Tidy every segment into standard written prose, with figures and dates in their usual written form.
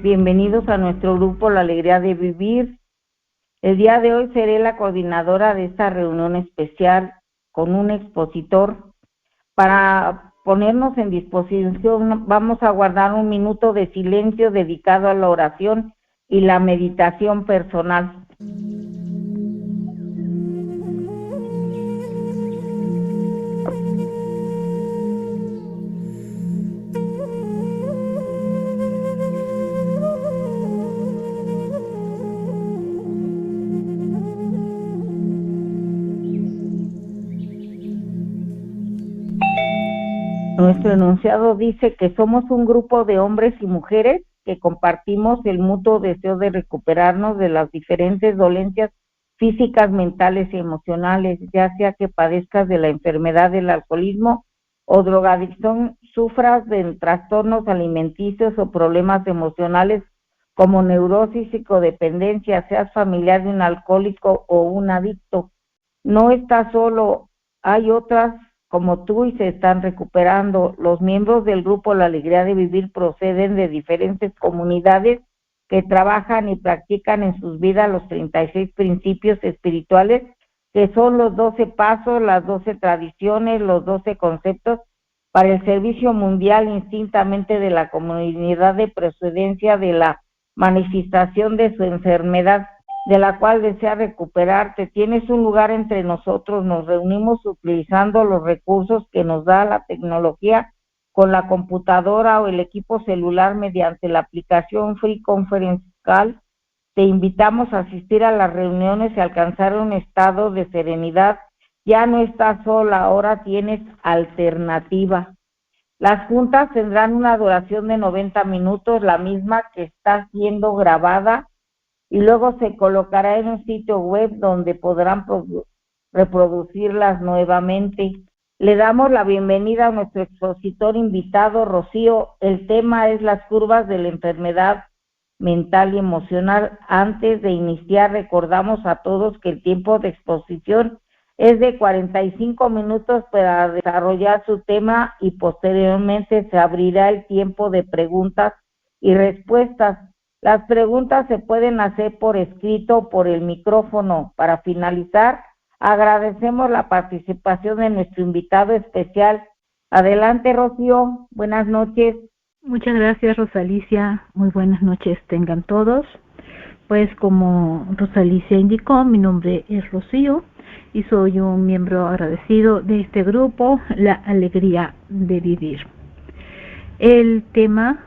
bienvenidos a nuestro grupo La Alegría de Vivir. El día de hoy seré la coordinadora de esta reunión especial con un expositor. Para ponernos en disposición, vamos a guardar un minuto de silencio dedicado a la oración y la meditación personal. Nuestro enunciado dice que somos un grupo de hombres y mujeres que compartimos el mutuo deseo de recuperarnos de las diferentes dolencias físicas, mentales y emocionales, ya sea que padezcas de la enfermedad del alcoholismo o drogadicción, sufras de trastornos alimenticios o problemas emocionales como neurosis y codependencia, seas familiar de un alcohólico o un adicto. No estás solo, hay otras como tú y se están recuperando. Los miembros del grupo La Alegría de Vivir proceden de diferentes comunidades que trabajan y practican en sus vidas los 36 principios espirituales, que son los 12 pasos, las 12 tradiciones, los 12 conceptos para el servicio mundial indistintamente de la comunidad de procedencia de la manifestación de su enfermedad, de la cual desea recuperarte. Tienes un lugar entre nosotros, nos reunimos utilizando los recursos que nos da la tecnología con la computadora o el equipo celular mediante la aplicación Free Conference Call. Te invitamos a asistir a las reuniones y alcanzar un estado de serenidad. Ya no estás sola, ahora tienes alternativa. Las juntas tendrán una duración de 90 minutos, la misma que está siendo grabada, y luego se colocará en un sitio web donde podrán reproducirlas nuevamente. Le damos la bienvenida a nuestro expositor invitado, Rocío. El tema es las curvas de la enfermedad mental y emocional. Antes de iniciar, recordamos a todos que el tiempo de exposición es de 45 minutos para desarrollar su tema y posteriormente se abrirá el tiempo de preguntas y respuestas. Las preguntas se pueden hacer por escrito o por el micrófono. Para finalizar, agradecemos la participación de nuestro invitado especial. Adelante, Rocío. Buenas noches. Muchas gracias, Rosalicia. Muy buenas noches tengan todos. Pues como Rosalicia indicó, mi nombre es Rocío y soy un miembro agradecido de este grupo, La Alegría de Vivir. El tema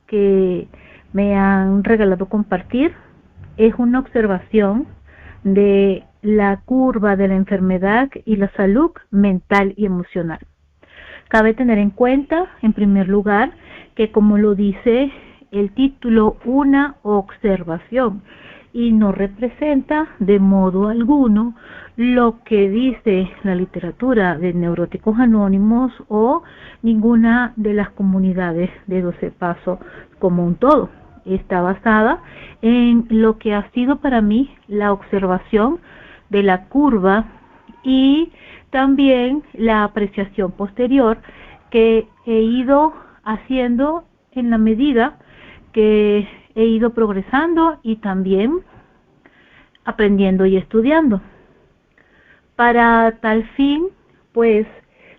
que me han regalado compartir es una observación de la curva de la enfermedad y la salud mental y emocional. Cabe tener en cuenta, en primer lugar, que como lo dice el título, una observación y no representa de modo alguno lo que dice la literatura de Neuróticos Anónimos o ninguna de las comunidades de 12 Pasos como un todo. Está basada en lo que ha sido para mí la observación de la curva y también la apreciación posterior que he ido haciendo en la medida que he ido progresando y también aprendiendo y estudiando. Para tal fin, pues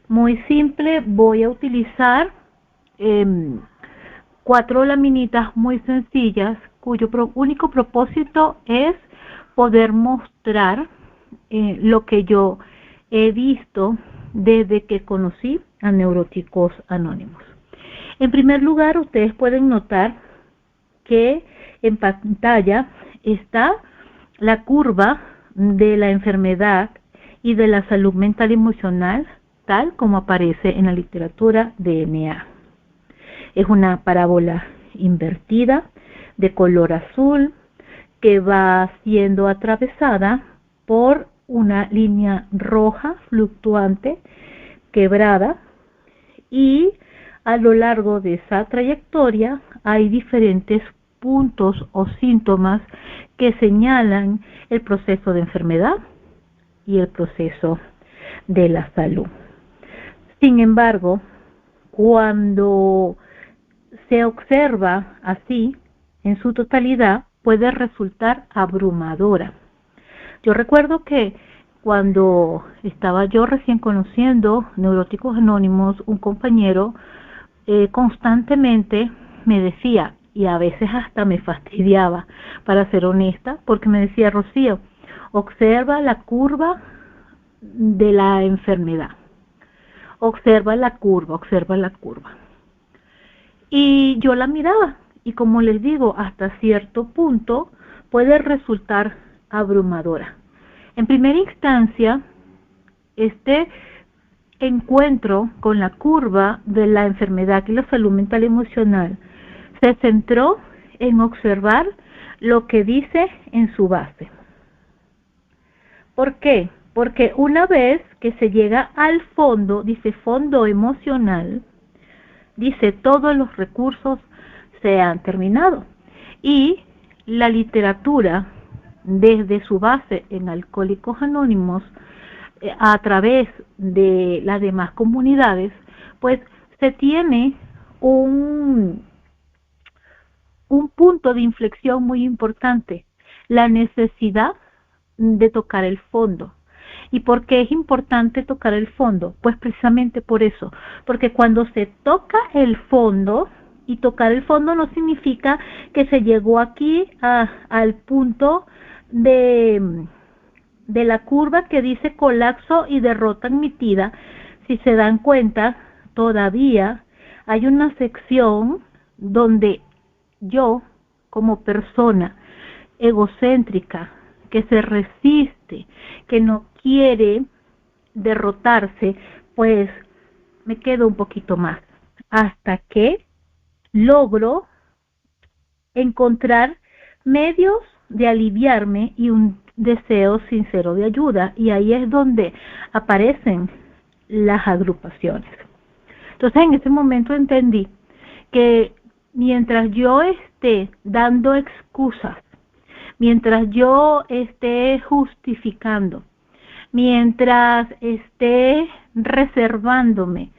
muy simple, voy a utilizar 4 laminitas muy sencillas cuyo único propósito es poder mostrar lo que yo he visto desde que conocí a Neuróticos Anónimos. En primer lugar, ustedes pueden notar que en pantalla está la curva de la enfermedad y de la salud mental y emocional, tal como aparece en la literatura de NA. Es una parábola invertida de color azul que va siendo atravesada por una línea roja fluctuante quebrada, y a lo largo de esa trayectoria hay diferentes puntos o síntomas que señalan el proceso de enfermedad y el proceso de la salud. Sin embargo, cuando se observa así, en su totalidad puede resultar abrumadora. Yo recuerdo que cuando estaba yo recién conociendo Neuróticos Anónimos, un compañero constantemente me decía, y a veces hasta me fastidiaba, para ser honesta, porque me decía: Rocío, observa la curva de la enfermedad, observa la curva, observa la curva. Y yo la miraba, y como les digo, hasta cierto punto puede resultar abrumadora. En primera instancia, este encuentro con la curva de la enfermedad y la salud mental y emocional se centró en observar lo que dice en su base. ¿Por qué? Porque una vez que se llega al fondo, dice fondo emocional, dice todos los recursos se han terminado. Y la literatura, desde su base en Alcohólicos Anónimos, a través de las demás comunidades, pues se tiene un punto de inflexión muy importante, la necesidad de tocar el fondo. ¿Y por qué es importante tocar el fondo? Pues precisamente por eso, porque cuando se toca el fondo, y tocar el fondo no significa que se llegó aquí al punto de la curva que dice colapso y derrota admitida. Si se dan cuenta, todavía hay una sección donde yo, como persona egocéntrica, que se resiste, que no quiere derrotarse, pues me quedo un poquito más, hasta que logro encontrar medios de aliviarme y un deseo sincero de ayuda, y ahí es donde aparecen las agrupaciones. Entonces, en ese momento entendí que mientras yo esté dando excusas, mientras yo esté justificando, mientras esté reservándome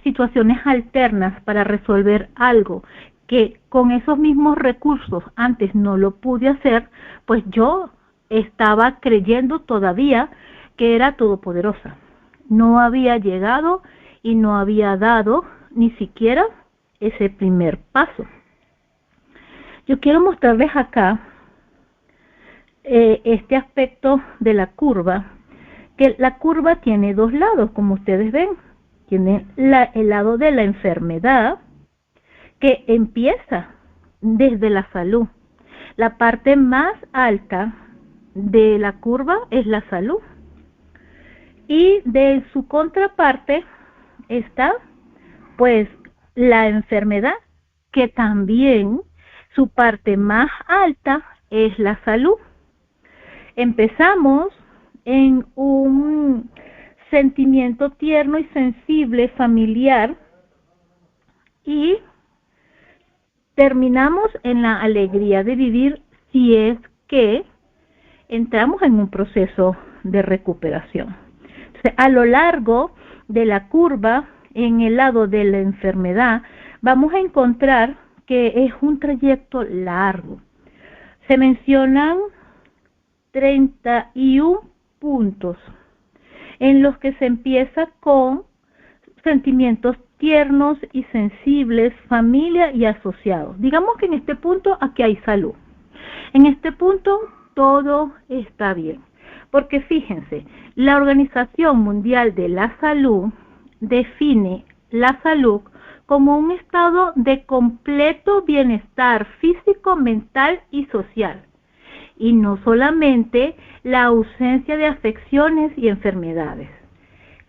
situaciones alternas para resolver algo que con esos mismos recursos antes no lo pude hacer, pues yo estaba creyendo todavía que era todopoderosa. No había llegado y no había dado ni siquiera ese primer paso. Yo quiero mostrarles acá este aspecto de la curva, que la curva tiene dos lados, como ustedes ven. Tiene el lado de la enfermedad, que empieza desde la salud. La parte más alta de la curva es la salud, y de su contraparte está pues la enfermedad, que también su parte más alta es la salud. Empezamos en un sentimiento tierno y sensible, familiar, y terminamos en la alegría de vivir, si es que entramos en un proceso de recuperación. Entonces, a lo largo de la curva, en el lado de la enfermedad, vamos a encontrar que es un trayecto largo. Se mencionan 31 puntos en los que se empieza con sentimientos tiernos y sensibles, familia y asociados. Digamos que en este punto aquí hay salud. En este punto todo está bien, porque fíjense, la Organización Mundial de la Salud define la salud como un estado de completo bienestar físico, mental y social, y no solamente la ausencia de afecciones y enfermedades.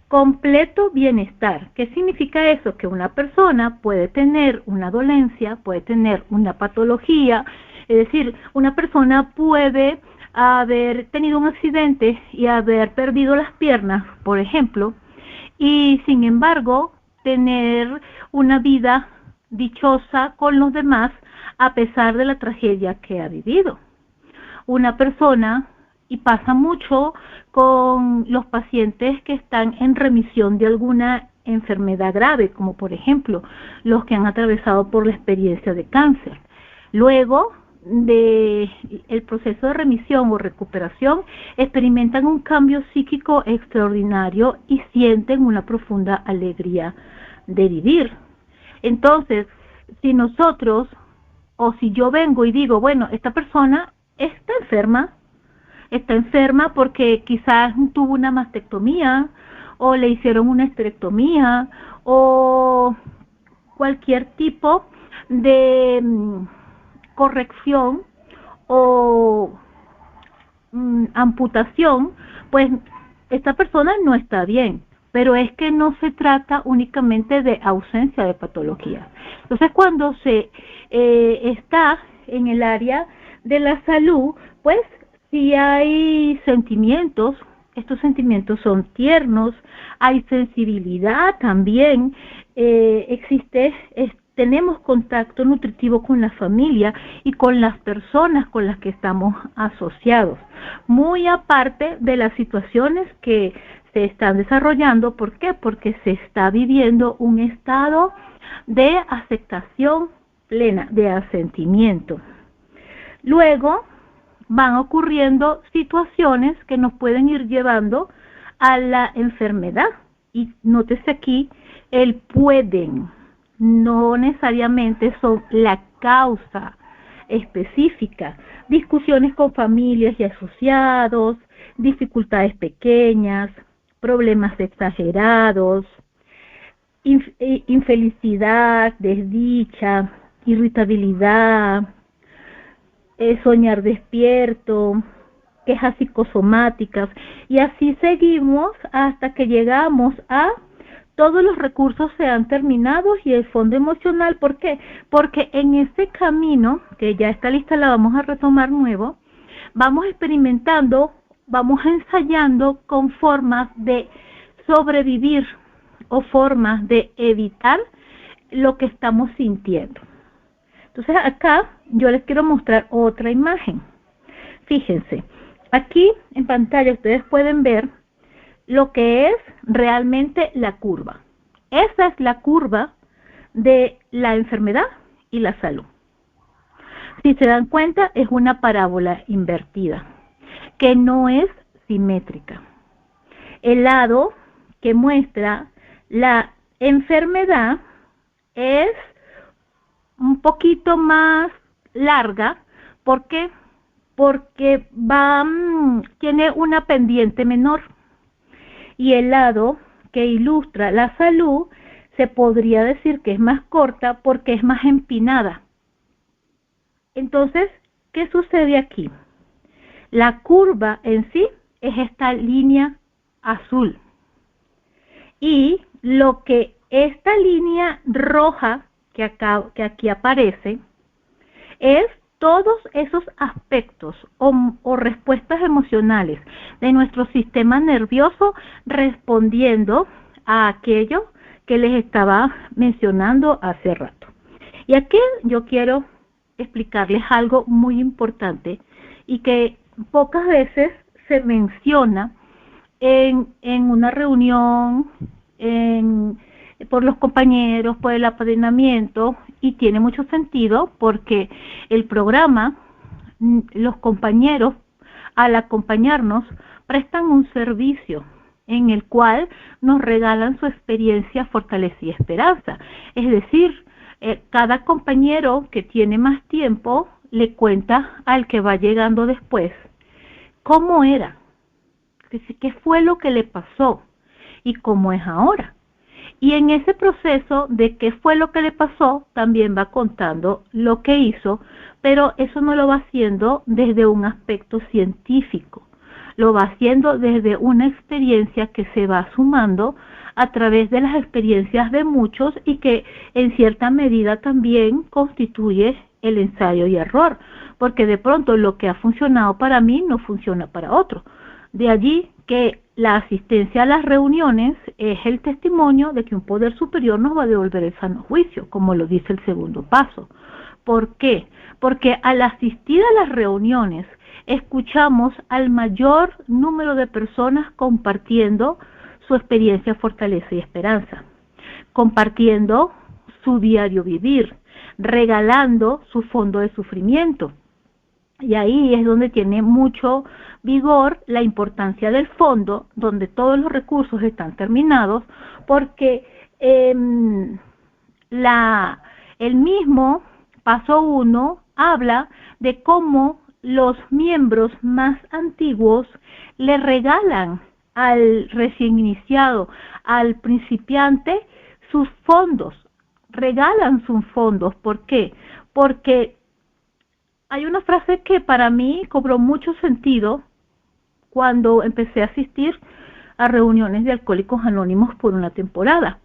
Completo bienestar. ¿Qué significa eso? Que una persona puede tener una dolencia, puede tener una patología, es decir, una persona puede haber tenido un accidente y haber perdido las piernas, por ejemplo, y sin embargo tener una vida dichosa con los demás a pesar de la tragedia que ha vivido. Una persona, y pasa mucho con los pacientes que están en remisión de alguna enfermedad grave, como por ejemplo los que han atravesado por la experiencia de cáncer. Luego de el proceso de remisión o recuperación, experimentan un cambio psíquico extraordinario y sienten una profunda alegría de vivir. Entonces, si nosotros, o si yo vengo y digo, bueno, esta persona está enferma porque quizás tuvo una mastectomía, o le hicieron una esterectomía, o cualquier tipo de corrección o amputación, pues esta persona no está bien, pero es que no se trata únicamente de ausencia de patología. Entonces, cuando se está en el área de la salud, pues si hay sentimientos, estos sentimientos son tiernos, hay sensibilidad también, tenemos contacto nutritivo con la familia y con las personas con las que estamos asociados, muy aparte de las situaciones que se están desarrollando. ¿Por qué? Porque se está viviendo un estado de aceptación plena, de asentimiento. Luego van ocurriendo situaciones que nos pueden ir llevando a la enfermedad. Y nótese aquí el pueden, no necesariamente son la causa específica. Discusiones con familias y asociados, dificultades pequeñas, problemas exagerados, infelicidad, desdicha, irritabilidad, soñar despierto, quejas psicosomáticas, y así seguimos hasta que llegamos a todos los recursos se han terminado y el fondo emocional. ¿Por qué? Porque en ese camino, que ya esta lista la vamos a retomar nuevo, vamos experimentando, vamos ensayando con formas de sobrevivir o formas de evitar lo que estamos sintiendo. Entonces acá yo les quiero mostrar otra imagen. Fíjense, aquí en pantalla ustedes pueden ver lo que es realmente la curva. Esa es la curva de la enfermedad y la salud. Si se dan cuenta, es una parábola invertida, que no es simétrica. El lado que muestra la enfermedad es un poquito más larga. ¿Por qué? Porque tiene una pendiente menor. Y el lado que ilustra la salud se podría decir que es más corta porque es más empinada. Entonces, ¿qué sucede aquí? La curva en sí es esta línea azul. Y lo que esta línea roja que aquí aparece es todos esos aspectos o respuestas emocionales de nuestro sistema nervioso respondiendo a aquello que les estaba mencionando hace rato. Y aquí yo quiero explicarles algo muy importante y que pocas veces se menciona en una reunión, por los compañeros, por el apadrinamiento, y tiene mucho sentido porque el programa, los compañeros, al acompañarnos, prestan un servicio en el cual nos regalan su experiencia, fortaleza y esperanza. Es decir, cada compañero que tiene más tiempo le cuenta al que va llegando después cómo era, qué fue lo que le pasó y cómo es ahora. Y en ese proceso de qué fue lo que le pasó, también va contando lo que hizo, pero eso no lo va haciendo desde un aspecto científico, lo va haciendo desde una experiencia que se va sumando a través de las experiencias de muchos y que en cierta medida también constituye el ensayo y error, porque de pronto lo que ha funcionado para mí no funciona para otro. De allí que la asistencia a las reuniones es el testimonio de que un poder superior nos va a devolver el sano juicio, como lo dice el segundo paso. ¿Por qué? Porque al asistir a las reuniones escuchamos al mayor número de personas compartiendo su experiencia, fortaleza y esperanza, compartiendo su diario vivir, regalando su fondo de sufrimiento. Y ahí es donde tiene mucho vigor la importancia del fondo, donde todos los recursos están terminados, porque el mismo paso 1 habla de cómo los miembros más antiguos le regalan al recién iniciado, al principiante, sus fondos, regalan sus fondos. ¿Por qué? Porque hay una frase que para mí cobró mucho sentido cuando empecé a asistir a reuniones de Alcohólicos Anónimos por una temporada.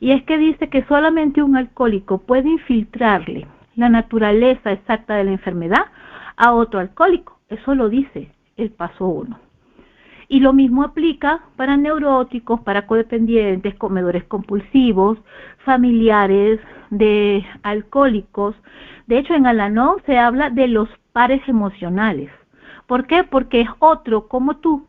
Y es que dice que solamente un alcohólico puede infiltrarle la naturaleza exacta de la enfermedad a otro alcohólico. Eso lo dice el paso 1. Y lo mismo aplica para neuróticos, para codependientes, comedores compulsivos, familiares de alcohólicos. De hecho, en Al-Anon se habla de los pares emocionales. ¿Por qué? Porque es otro como tú,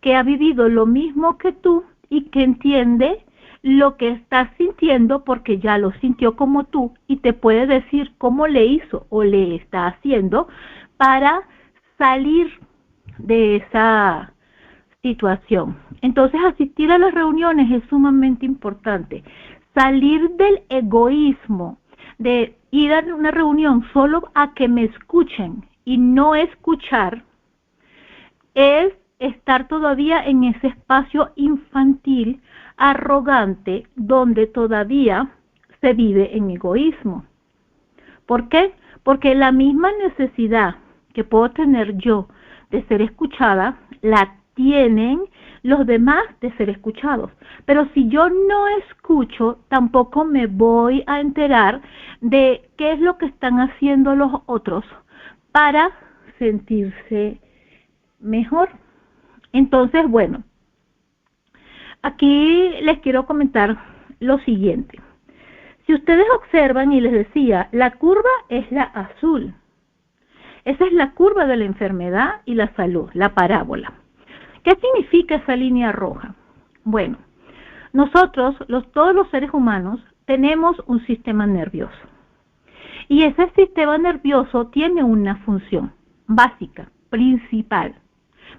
que ha vivido lo mismo que tú y que entiende lo que estás sintiendo porque ya lo sintió como tú y te puede decir cómo le hizo o le está haciendo para salir de esa situación. Entonces, asistir a las reuniones es sumamente importante. Salir del egoísmo, de ir a una reunión solo a que me escuchen y no escuchar, es estar todavía en ese espacio infantil, arrogante, donde todavía se vive en egoísmo. ¿Por qué? Porque la misma necesidad que puedo tener yo de ser escuchada, la tienen los demás de ser escuchados. Pero si yo no escucho, tampoco me voy a enterar de qué es lo que están haciendo los otros para sentirse mejor. Entonces, bueno, aquí les quiero comentar lo siguiente. Si ustedes observan, y les decía, la curva es la azul. Esa es la curva de la enfermedad y la salud, la parábola. ¿Qué significa esa línea roja? Bueno, nosotros, todos los seres humanos, tenemos un sistema nervioso. Y ese sistema nervioso tiene una función básica, principal: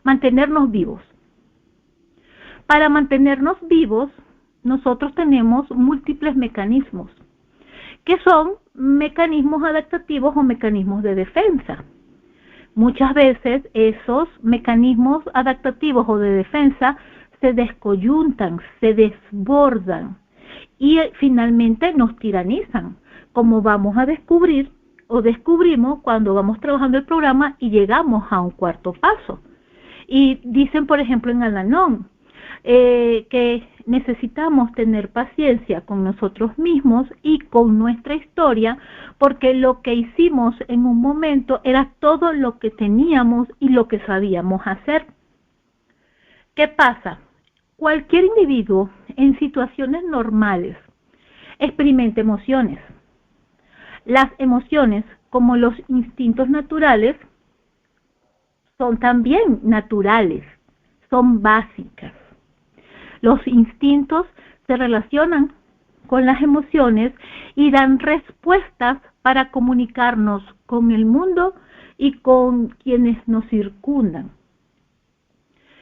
mantenernos vivos. Para mantenernos vivos, nosotros tenemos múltiples mecanismos, que son mecanismos adaptativos o mecanismos de defensa. Muchas veces esos mecanismos adaptativos o de defensa se descoyuntan, se desbordan y finalmente nos tiranizan, como vamos a descubrir o descubrimos cuando vamos trabajando el programa y llegamos a un cuarto paso. Y dicen, por ejemplo, en Al-Anon, que necesitamos tener paciencia con nosotros mismos y con nuestra historia, porque lo que hicimos en un momento era todo lo que teníamos y lo que sabíamos hacer. ¿Qué pasa? Cualquier individuo en situaciones normales experimenta emociones. Las emociones, como los instintos naturales, son también naturales, son básicas. Los instintos se relacionan con las emociones y dan respuestas para comunicarnos con el mundo y con quienes nos circundan.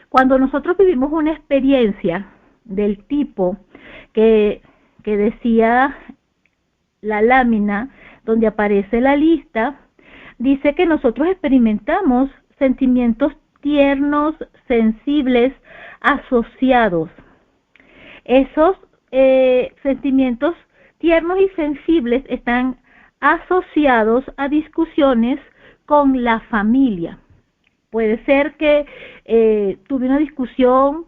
Cuando nosotros vivimos una experiencia del tipo que decía la lámina, donde aparece la lista, dice que nosotros experimentamos sentimientos tiernos, sensibles, asociados. Esos sentimientos tiernos y sensibles están asociados a discusiones con la familia. Puede ser que tuve una discusión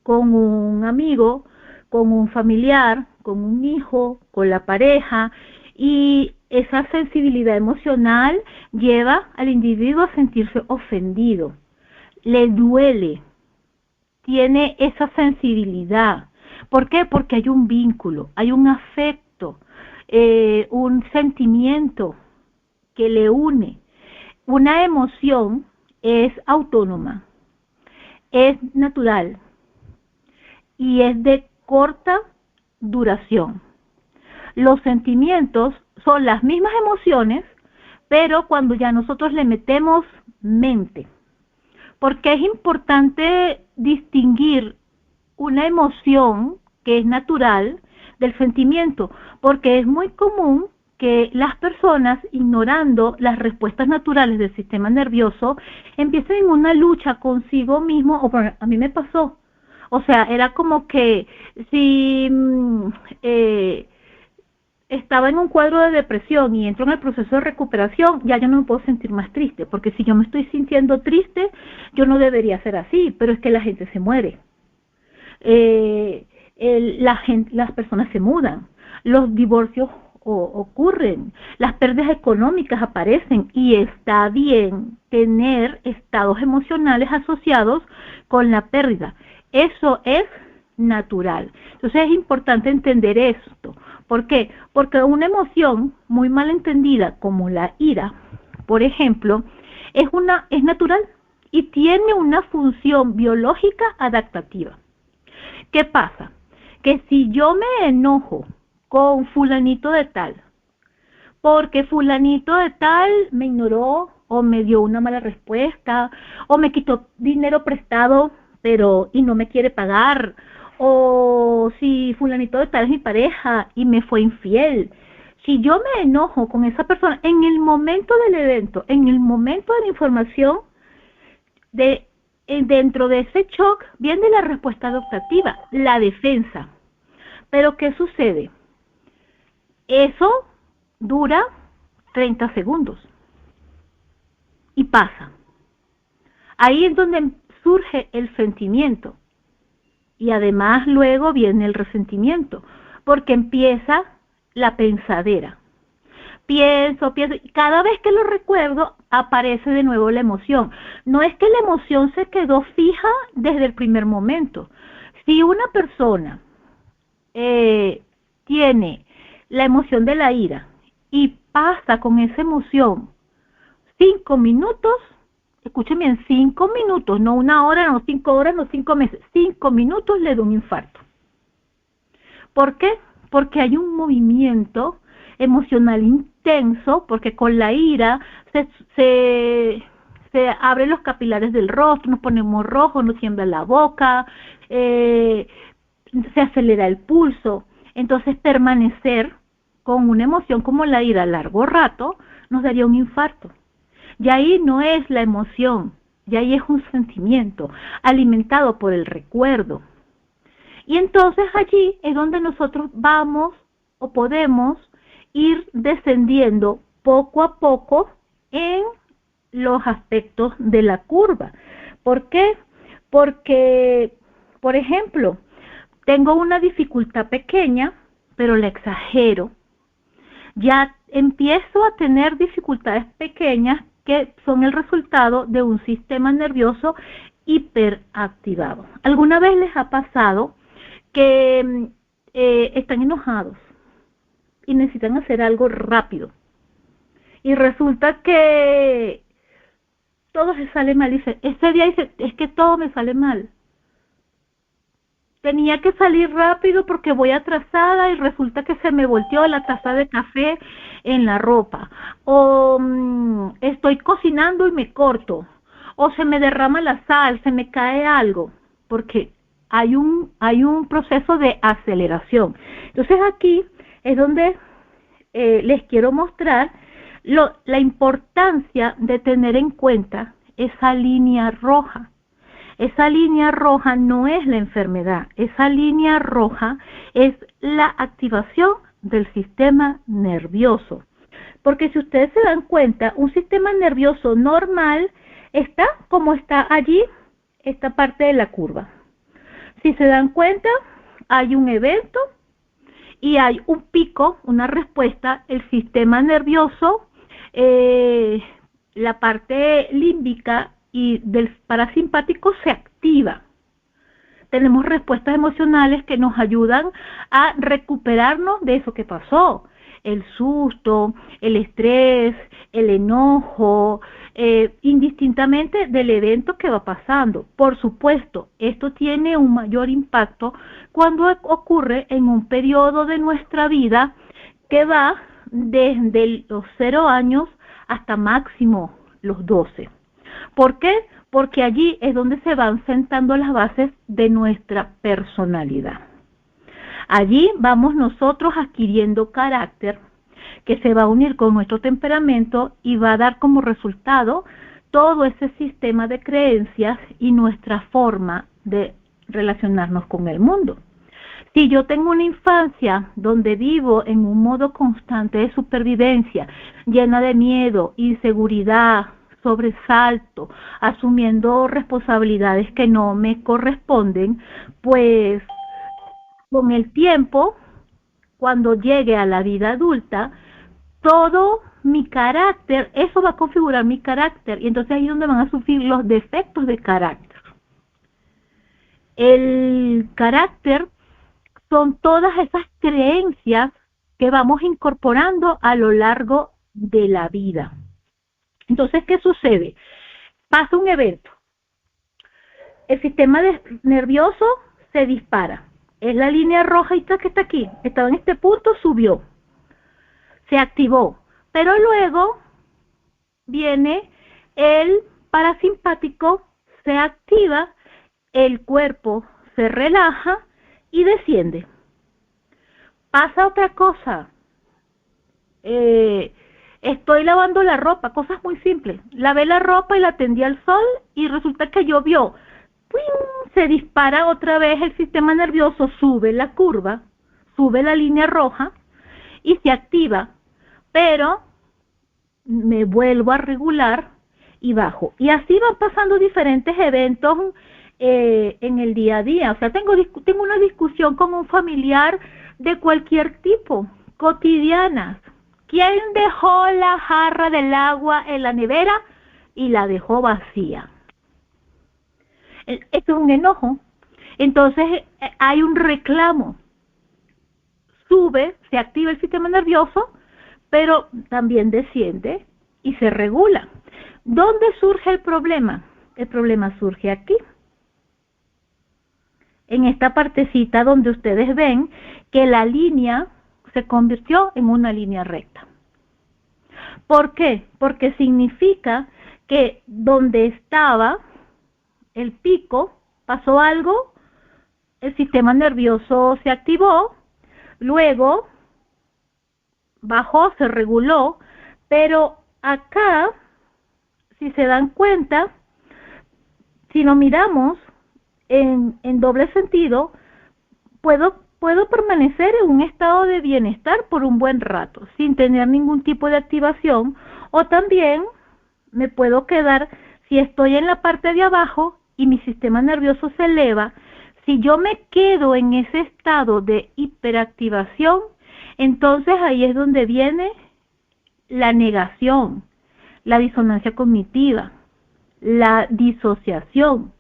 con un amigo, con un familiar, con un hijo, con la pareja, y esa sensibilidad emocional lleva al individuo a sentirse ofendido. Le duele, tiene esa sensibilidad. ¿Por qué? Porque hay un vínculo, hay un afecto, un sentimiento que le une. Una emoción es autónoma, es natural y es de corta duración. Los sentimientos son las mismas emociones, pero cuando ya nosotros le metemos mente. Porque es importante distinguir una emoción que es natural del sentimiento, porque es muy común que las personas, ignorando las respuestas naturales del sistema nervioso, empiecen en una lucha consigo mismo, o a mí me pasó. O sea, era como que si estaba en un cuadro de depresión y entro en el proceso de recuperación, ya yo no me puedo sentir más triste, porque si yo me estoy sintiendo triste, yo no debería ser así, pero es que la gente se muere. Las personas se mudan, los divorcios ocurren, las pérdidas económicas aparecen y está bien tener estados emocionales asociados con la pérdida. Eso es natural. Entonces es importante entender esto. ¿Por qué? Porque una emoción muy mal entendida como la ira, por ejemplo, es natural y tiene una función biológica adaptativa. ¿Qué pasa? Que si yo me enojo con fulanito de tal, porque fulanito de tal me ignoró o me dio una mala respuesta o me quitó dinero prestado y no me quiere pagar, o si fulanito de tal es mi pareja y me fue infiel, si yo me enojo con esa persona en el momento del evento, en el momento de la información, dentro de ese shock viene la respuesta adaptativa, la defensa. Pero ¿qué sucede? Eso dura 30 segundos y pasa. Ahí es donde surge el sentimiento y además luego viene el resentimiento, porque empieza la pensadera. Pienso, y cada vez que lo recuerdo aparece de nuevo la emoción. No es que la emoción se quedó fija desde el primer momento. Si una persona tiene la emoción de la ira y pasa con esa emoción 5 minutos, escuchen bien, 5 minutos, no 1 hora, no 5 horas, no 5 meses, 5 minutos le da un infarto. ¿Por qué? Porque hay un movimiento emocional intenso, porque con la ira se abren los capilares del rostro, nos ponemos rojos, nos tiembla la boca, se acelera el pulso. Entonces permanecer con una emoción como la ira a largo rato nos daría un infarto. Y ahí no es la emoción, y ahí es un sentimiento alimentado por el recuerdo. Y entonces allí es donde nosotros vamos o podemos ir descendiendo poco a poco en los aspectos de la curva. ¿Por qué? Porque, por ejemplo, tengo una dificultad pequeña, pero la exagero. Ya empiezo a tener dificultades pequeñas que son el resultado de un sistema nervioso hiperactivado. ¿Alguna vez les ha pasado que están enojados y necesitan hacer algo rápido? Y resulta que todo se sale mal. Ese día dice, es que todo me sale mal. Tenía que salir rápido porque voy atrasada y resulta que se me volteó la taza de café en la ropa. O estoy cocinando y me corto. O se me derrama la sal, se me cae algo. Porque hay un proceso de aceleración. Entonces aquí es donde les quiero mostrar la importancia de tener en cuenta esa línea roja. Esa línea roja no es la enfermedad, esa línea roja es la activación del sistema nervioso. Porque si ustedes se dan cuenta, un sistema nervioso normal está como está allí, esta parte de la curva. Si se dan cuenta, hay un evento y hay un pico, una respuesta, el sistema nervioso, la parte límbica y del parasimpático se activa. Tenemos respuestas emocionales que nos ayudan a recuperarnos de eso que pasó. El susto, el estrés, el enojo, indistintamente del evento que va pasando. Por supuesto, esto tiene un mayor impacto cuando ocurre en un periodo de nuestra vida que va desde los 0 años hasta máximo los 12. ¿Por qué? Porque allí es donde se van sentando las bases de nuestra personalidad. Allí vamos nosotros adquiriendo carácter que se va a unir con nuestro temperamento y va a dar como resultado todo ese sistema de creencias y nuestra forma de relacionarnos con el mundo. Si yo tengo una infancia donde vivo en un modo constante de supervivencia, llena de miedo, inseguridad, sobresalto, asumiendo responsabilidades que no me corresponden, pues con el tiempo, cuando llegue a la vida adulta, todo mi carácter, eso va a configurar mi carácter, y entonces ahí es donde van a sufrir los defectos de carácter. El carácter son todas esas creencias que vamos incorporando a lo largo de la vida. Entonces, ¿qué sucede? Pasa un evento. El sistema nervioso se dispara. Es la línea roja que está aquí. Estaba en este punto, subió. Se activó. Pero luego viene el parasimpático, se activa, el cuerpo se relaja y desciende. Pasa otra cosa. Estoy lavando la ropa, cosas muy simples. Lavé la ropa y la tendí al sol y resulta que llovió. ¡Puing! Se dispara otra vez el sistema nervioso, sube la curva, sube la línea roja y se activa. Pero me vuelvo a regular y bajo. Y así van pasando diferentes eventos en el día a día. O sea, tengo una discusión con un familiar de cualquier tipo, cotidianas. ¿Quién dejó la jarra del agua en la nevera y la dejó vacía? Esto es un enojo. Entonces hay un reclamo. Sube, se activa el sistema nervioso, pero también desciende y se regula. ¿Dónde surge el problema? El problema surge aquí, en esta partecita donde ustedes ven que la línea se convirtió en una línea recta. ¿Por qué? Porque significa que donde estaba el pico pasó algo, el sistema nervioso se activó, luego bajó, se reguló, pero acá, si se dan cuenta, si lo miramos en doble sentido, puedo permanecer en un estado de bienestar por un buen rato, sin tener ningún tipo de activación, o también me puedo quedar, si estoy en la parte de abajo y mi sistema nervioso se eleva, si yo me quedo en ese estado de hiperactivación, entonces ahí es donde viene la negación, la disonancia cognitiva, la disociación.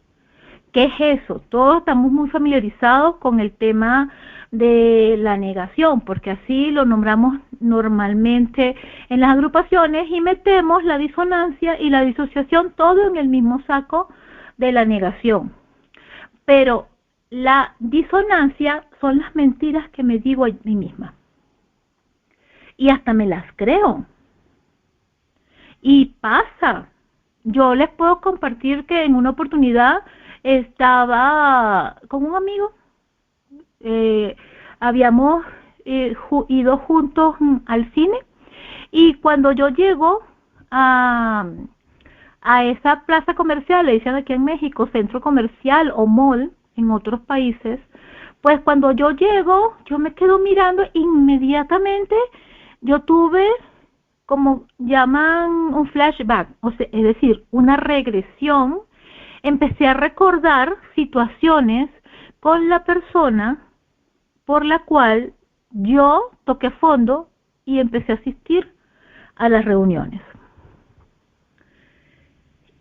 ¿Qué es eso? Todos estamos muy familiarizados con el tema de la negación, porque así lo nombramos normalmente en las agrupaciones y metemos la disonancia y la disociación todo en el mismo saco de la negación. Pero la disonancia son las mentiras que me digo a mí misma. Y hasta me las creo. Y pasa. Yo les puedo compartir que en una oportunidad estaba con un amigo, habíamos ido juntos al cine, y cuando yo llego a esa plaza comercial, le dicen aquí en México centro comercial o mall en otros países, pues cuando yo llego, yo me quedo mirando, inmediatamente yo tuve, como llaman, un flashback, o sea, es decir, una regresión. Empecé a recordar situaciones con la persona por la cual yo toqué fondo y empecé a asistir a las reuniones.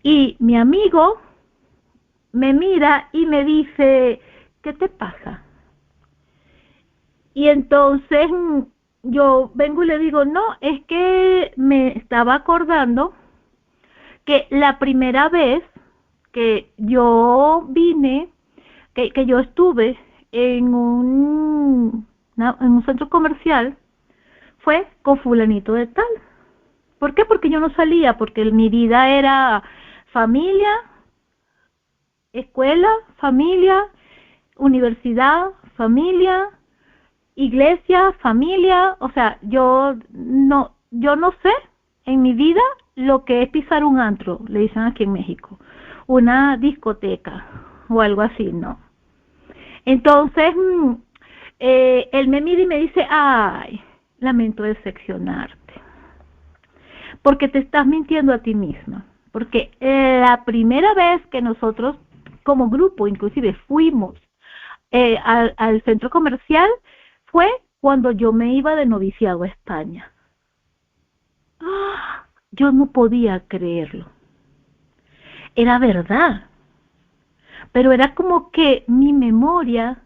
Y mi amigo me mira y me dice, ¿qué te pasa? Y entonces yo vengo y le digo, no, es que me estaba acordando que la primera vez que yo vine, que yo estuve en un centro comercial, fue con fulanito de tal. ¿Por qué? Porque yo no salía, porque mi vida era familia, escuela, familia, universidad, familia, iglesia, familia. O sea, yo no sé en mi vida lo que es pisar un antro, le dicen aquí en México, una discoteca o algo así, no. Entonces, él me mira y me dice, ay, lamento decepcionarte, porque te estás mintiendo a ti misma, porque la primera vez que nosotros como grupo inclusive fuimos al centro comercial fue cuando yo me iba de noviciado a España. Yo no podía creerlo. Era verdad, pero era como que mi memoria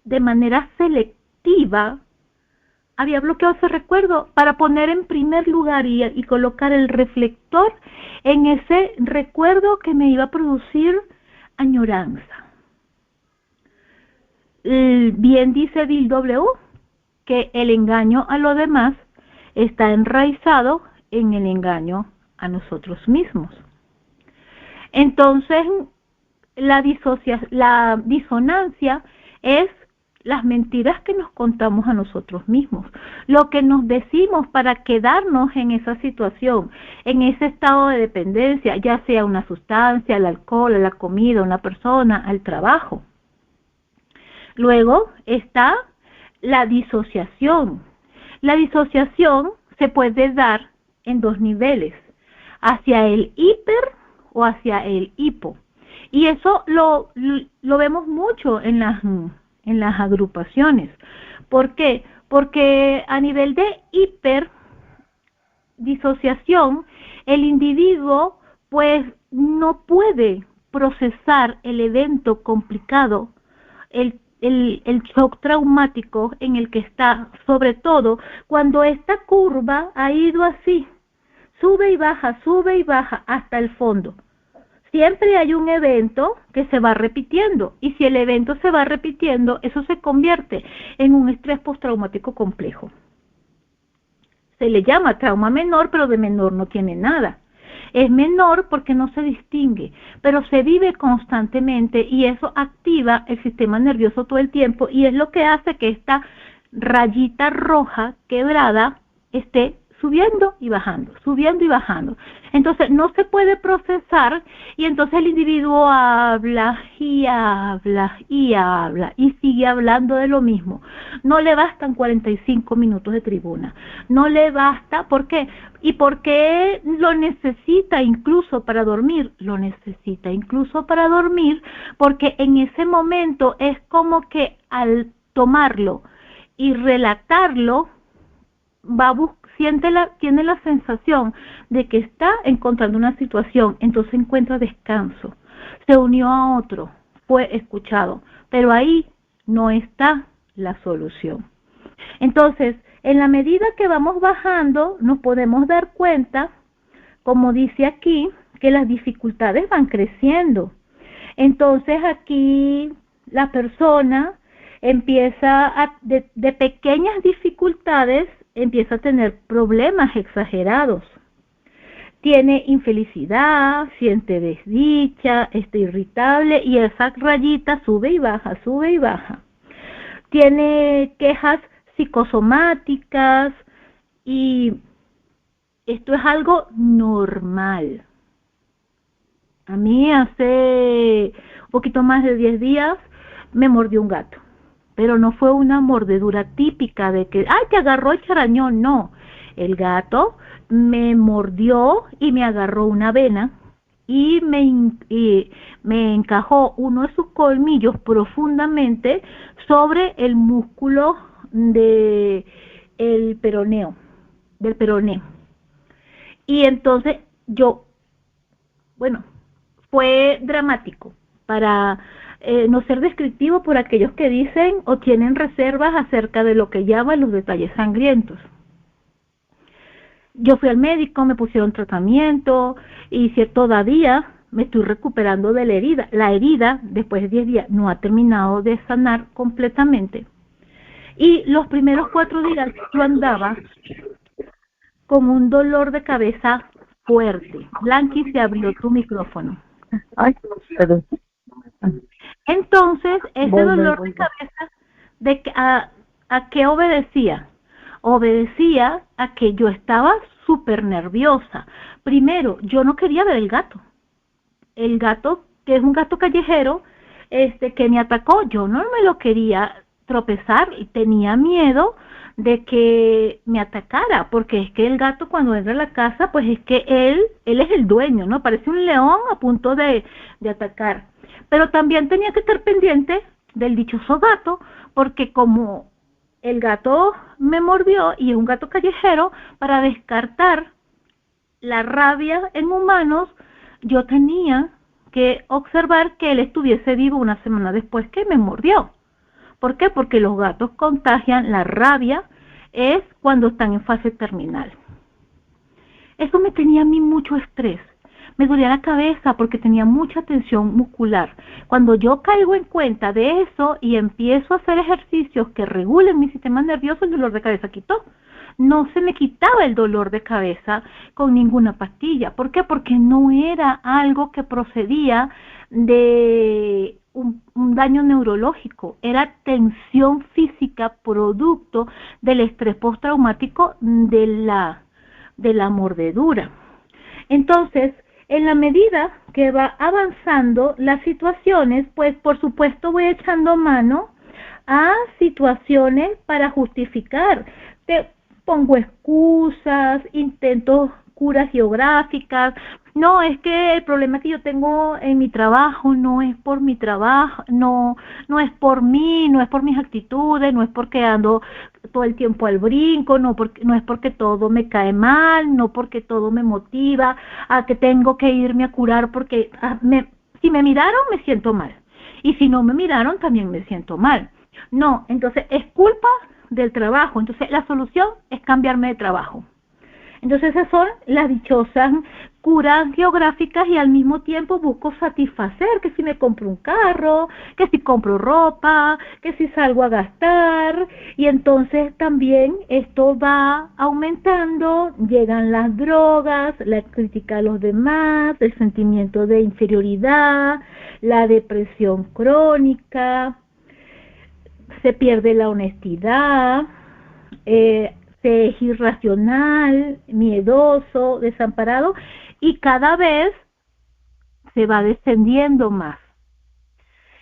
de manera selectiva había bloqueado ese recuerdo para poner en primer lugar y colocar el reflector en ese recuerdo que me iba a producir añoranza. Bien dice Bill W. que el engaño a los demás está enraizado en el engaño a nosotros mismos. Entonces, la disonancia es las mentiras que nos contamos a nosotros mismos, lo que nos decimos para quedarnos en esa situación, en ese estado de dependencia, ya sea una sustancia, el alcohol, la comida, una persona, al trabajo. Luego está la disociación. La disociación se puede dar en dos niveles, hacia el hiper o hacia el hipo. Y eso lo vemos mucho en las agrupaciones. ¿Por qué? Porque a nivel de hiperdisociación, el individuo pues no puede procesar el evento complicado, el shock traumático en el que está, sobre todo cuando esta curva ha ido así, sube y baja hasta el fondo. Siempre hay un evento que se va repitiendo, y si el evento se va repitiendo, eso se convierte en un estrés postraumático complejo. Se le llama trauma menor, pero de menor no tiene nada. Es menor porque no se distingue, pero se vive constantemente y eso activa el sistema nervioso todo el tiempo y es lo que hace que esta rayita roja quebrada esté subiendo y bajando, subiendo y bajando. Entonces no se puede procesar y entonces el individuo habla y habla y habla y sigue hablando de lo mismo. No le bastan 45 minutos de tribuna, no le basta. ¿Por qué? ¿Y por qué lo necesita incluso para dormir? Lo necesita incluso para dormir porque en ese momento es como que al tomarlo y relatarlo, tiene la sensación de que está encontrando una situación, entonces encuentra descanso, se unió a otro, fue escuchado, pero ahí no está la solución. Entonces, en la medida que vamos bajando, nos podemos dar cuenta, como dice aquí, que las dificultades van creciendo. Entonces aquí la persona empieza de pequeñas dificultades, empieza a tener problemas exagerados. Tiene infelicidad, siente desdicha, está irritable y esa rayita sube y baja, sube y baja. Tiene quejas psicosomáticas y esto es algo normal. A mí hace un poquito más de 10 días me mordió un gato. Pero no fue una mordedura típica de que, ¡ay, te agarró el charañón! No, el gato me mordió y me agarró una vena y me encajó uno de sus colmillos profundamente sobre el músculo del peroné. Y entonces fue dramático para no ser descriptivo por aquellos que dicen o tienen reservas acerca de lo que llaman los detalles sangrientos. Yo fui al médico, me pusieron tratamiento y si todavía me estoy recuperando de la herida. La herida, después de 10 días, no ha terminado de sanar completamente. Y los primeros 4 días yo andaba con un dolor de cabeza fuerte. Blanqui, se abrió tu micrófono. Ay, perdón. Entonces, ese dolor de cabeza, ¿a qué obedecía? Obedecía a que yo estaba súper nerviosa. Primero, yo no quería ver el gato. El gato, que es un gato callejero, que me atacó, yo no me lo quería tropezar y tenía miedo de que me atacara, porque es que el gato cuando entra a la casa, pues es que él es el dueño, ¿no? Parece un león a punto de atacar. Pero también tenía que estar pendiente del dichoso gato, porque como el gato me mordió y es un gato callejero, para descartar la rabia en humanos, yo tenía que observar que él estuviese vivo una semana después que me mordió. ¿Por qué? Porque los gatos contagian la rabia, es cuando están en fase terminal. Eso me tenía a mí mucho estrés. Me dolía la cabeza porque tenía mucha tensión muscular. Cuando yo caigo en cuenta de eso y empiezo a hacer ejercicios que regulen mi sistema nervioso, el dolor de cabeza quitó. No se me quitaba el dolor de cabeza con ninguna pastilla. ¿Por qué? Porque no era algo que procedía de un daño neurológico, era tensión física producto del estrés postraumático de la mordedura. Entonces, en la medida que va avanzando las situaciones, pues por supuesto voy echando mano a situaciones para justificar. Te pongo excusas, intento curas geográficas. No, es que el problema que yo tengo en mi trabajo no es por mi trabajo, no es por mí, no es por mis actitudes, no es porque ando todo el tiempo al brinco, no es porque todo me cae mal, no porque todo me motiva a que tengo que irme a curar porque si me miraron me siento mal y si no me miraron también me siento mal. No, entonces es culpa del trabajo, entonces la solución es cambiarme de trabajo. Entonces esas son las dichosas curas geográficas y al mismo tiempo busco satisfacer, que si me compro un carro, que si compro ropa, que si salgo a gastar y entonces también esto va aumentando, llegan las drogas, la crítica a los demás, el sentimiento de inferioridad, la depresión crónica, se pierde la honestidad, se es irracional, miedoso, desamparado y cada vez se va descendiendo más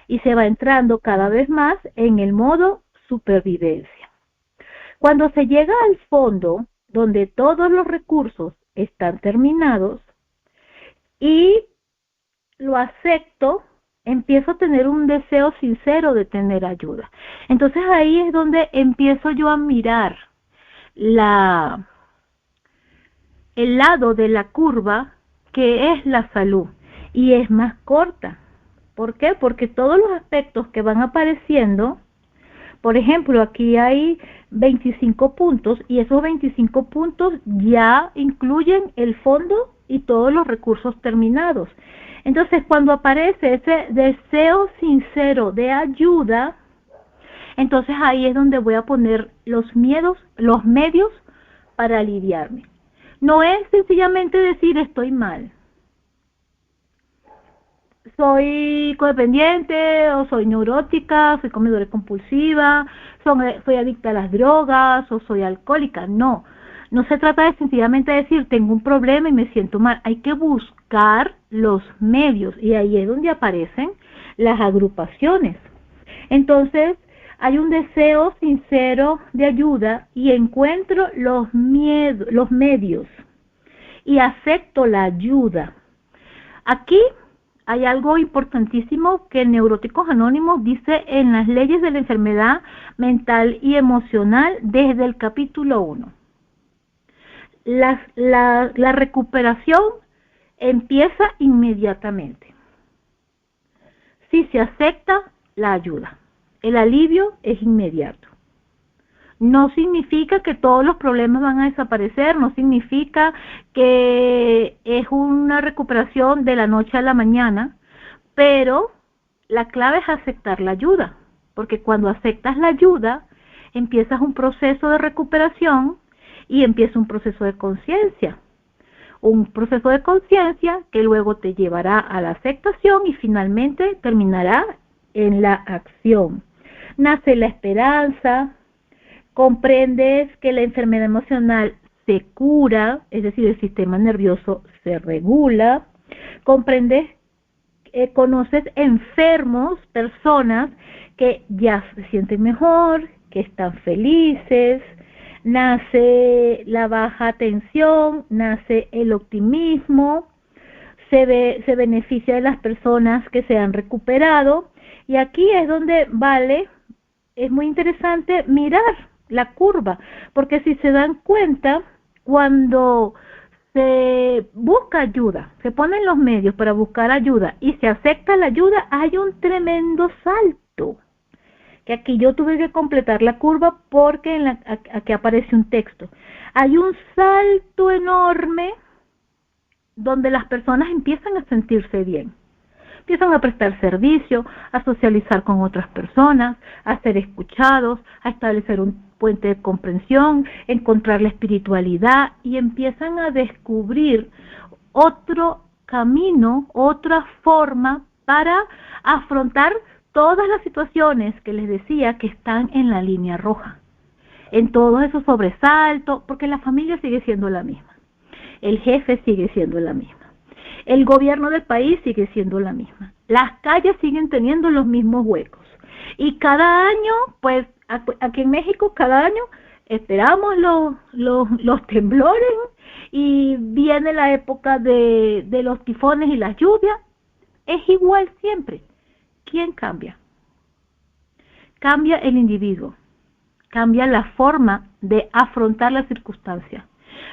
y se va entrando cada vez más en el modo supervivencia. Cuando se llega al fondo, donde todos los recursos están terminados y lo acepto, empiezo a tener un deseo sincero de tener ayuda. Entonces ahí es donde empiezo yo a mirar el lado de la curva que es la salud y es más corta. ¿Por qué? Porque todos los aspectos que van apareciendo, por ejemplo, aquí hay 25 puntos y esos 25 puntos ya incluyen el fondo y todos los recursos terminados. Entonces, cuando aparece ese deseo sincero de ayuda, entonces ahí es donde voy a poner los medios para aliviarme. No es sencillamente decir estoy mal, soy codependiente o soy neurótica, soy comedora compulsiva, soy adicta a las drogas o soy alcohólica. No se trata de sencillamente decir tengo un problema y me siento mal. Hay que buscar los medios y ahí es donde aparecen las agrupaciones. Entonces, hay un deseo sincero de ayuda y encuentro los medios y acepto la ayuda. Aquí hay algo importantísimo que Neuróticos Anónimos dice en las leyes de la enfermedad mental y emocional desde el capítulo 1. La recuperación empieza inmediatamente si se acepta la ayuda. El alivio es inmediato. No significa que todos los problemas van a desaparecer, no significa que es una recuperación de la noche a la mañana, pero la clave es aceptar la ayuda, porque cuando aceptas la ayuda, empiezas un proceso de recuperación y empieza un proceso de conciencia. Un proceso de conciencia que luego te llevará a la aceptación y finalmente terminará en la acción. Nace la esperanza, comprendes que la enfermedad emocional se cura, es decir, el sistema nervioso se regula, comprendes, conoces enfermos, personas que ya se sienten mejor, que están felices, nace la baja tensión, nace el optimismo, se beneficia de las personas que se han recuperado, y aquí es donde es muy interesante mirar la curva, porque si se dan cuenta, cuando se busca ayuda, se ponen los medios para buscar ayuda y se acepta la ayuda, hay un tremendo salto. Que aquí yo tuve que completar la curva porque aquí aparece un texto. Hay un salto enorme donde las personas empiezan a sentirse bien. Empiezan a prestar servicio, a socializar con otras personas, a ser escuchados, a establecer un puente de comprensión, encontrar la espiritualidad y empiezan a descubrir otro camino, otra forma para afrontar todas las situaciones que les decía que están en la línea roja. En todos esos sobresaltos, porque la familia sigue siendo la misma. El jefe sigue siendo la misma. El gobierno del país sigue siendo la misma. Las calles siguen teniendo los mismos huecos. Y cada año, pues aquí en México, cada año esperamos los temblores y viene la época de los tifones y las lluvias. Es igual siempre. ¿Quién cambia? Cambia el individuo. Cambia la forma de afrontar la circunstancia.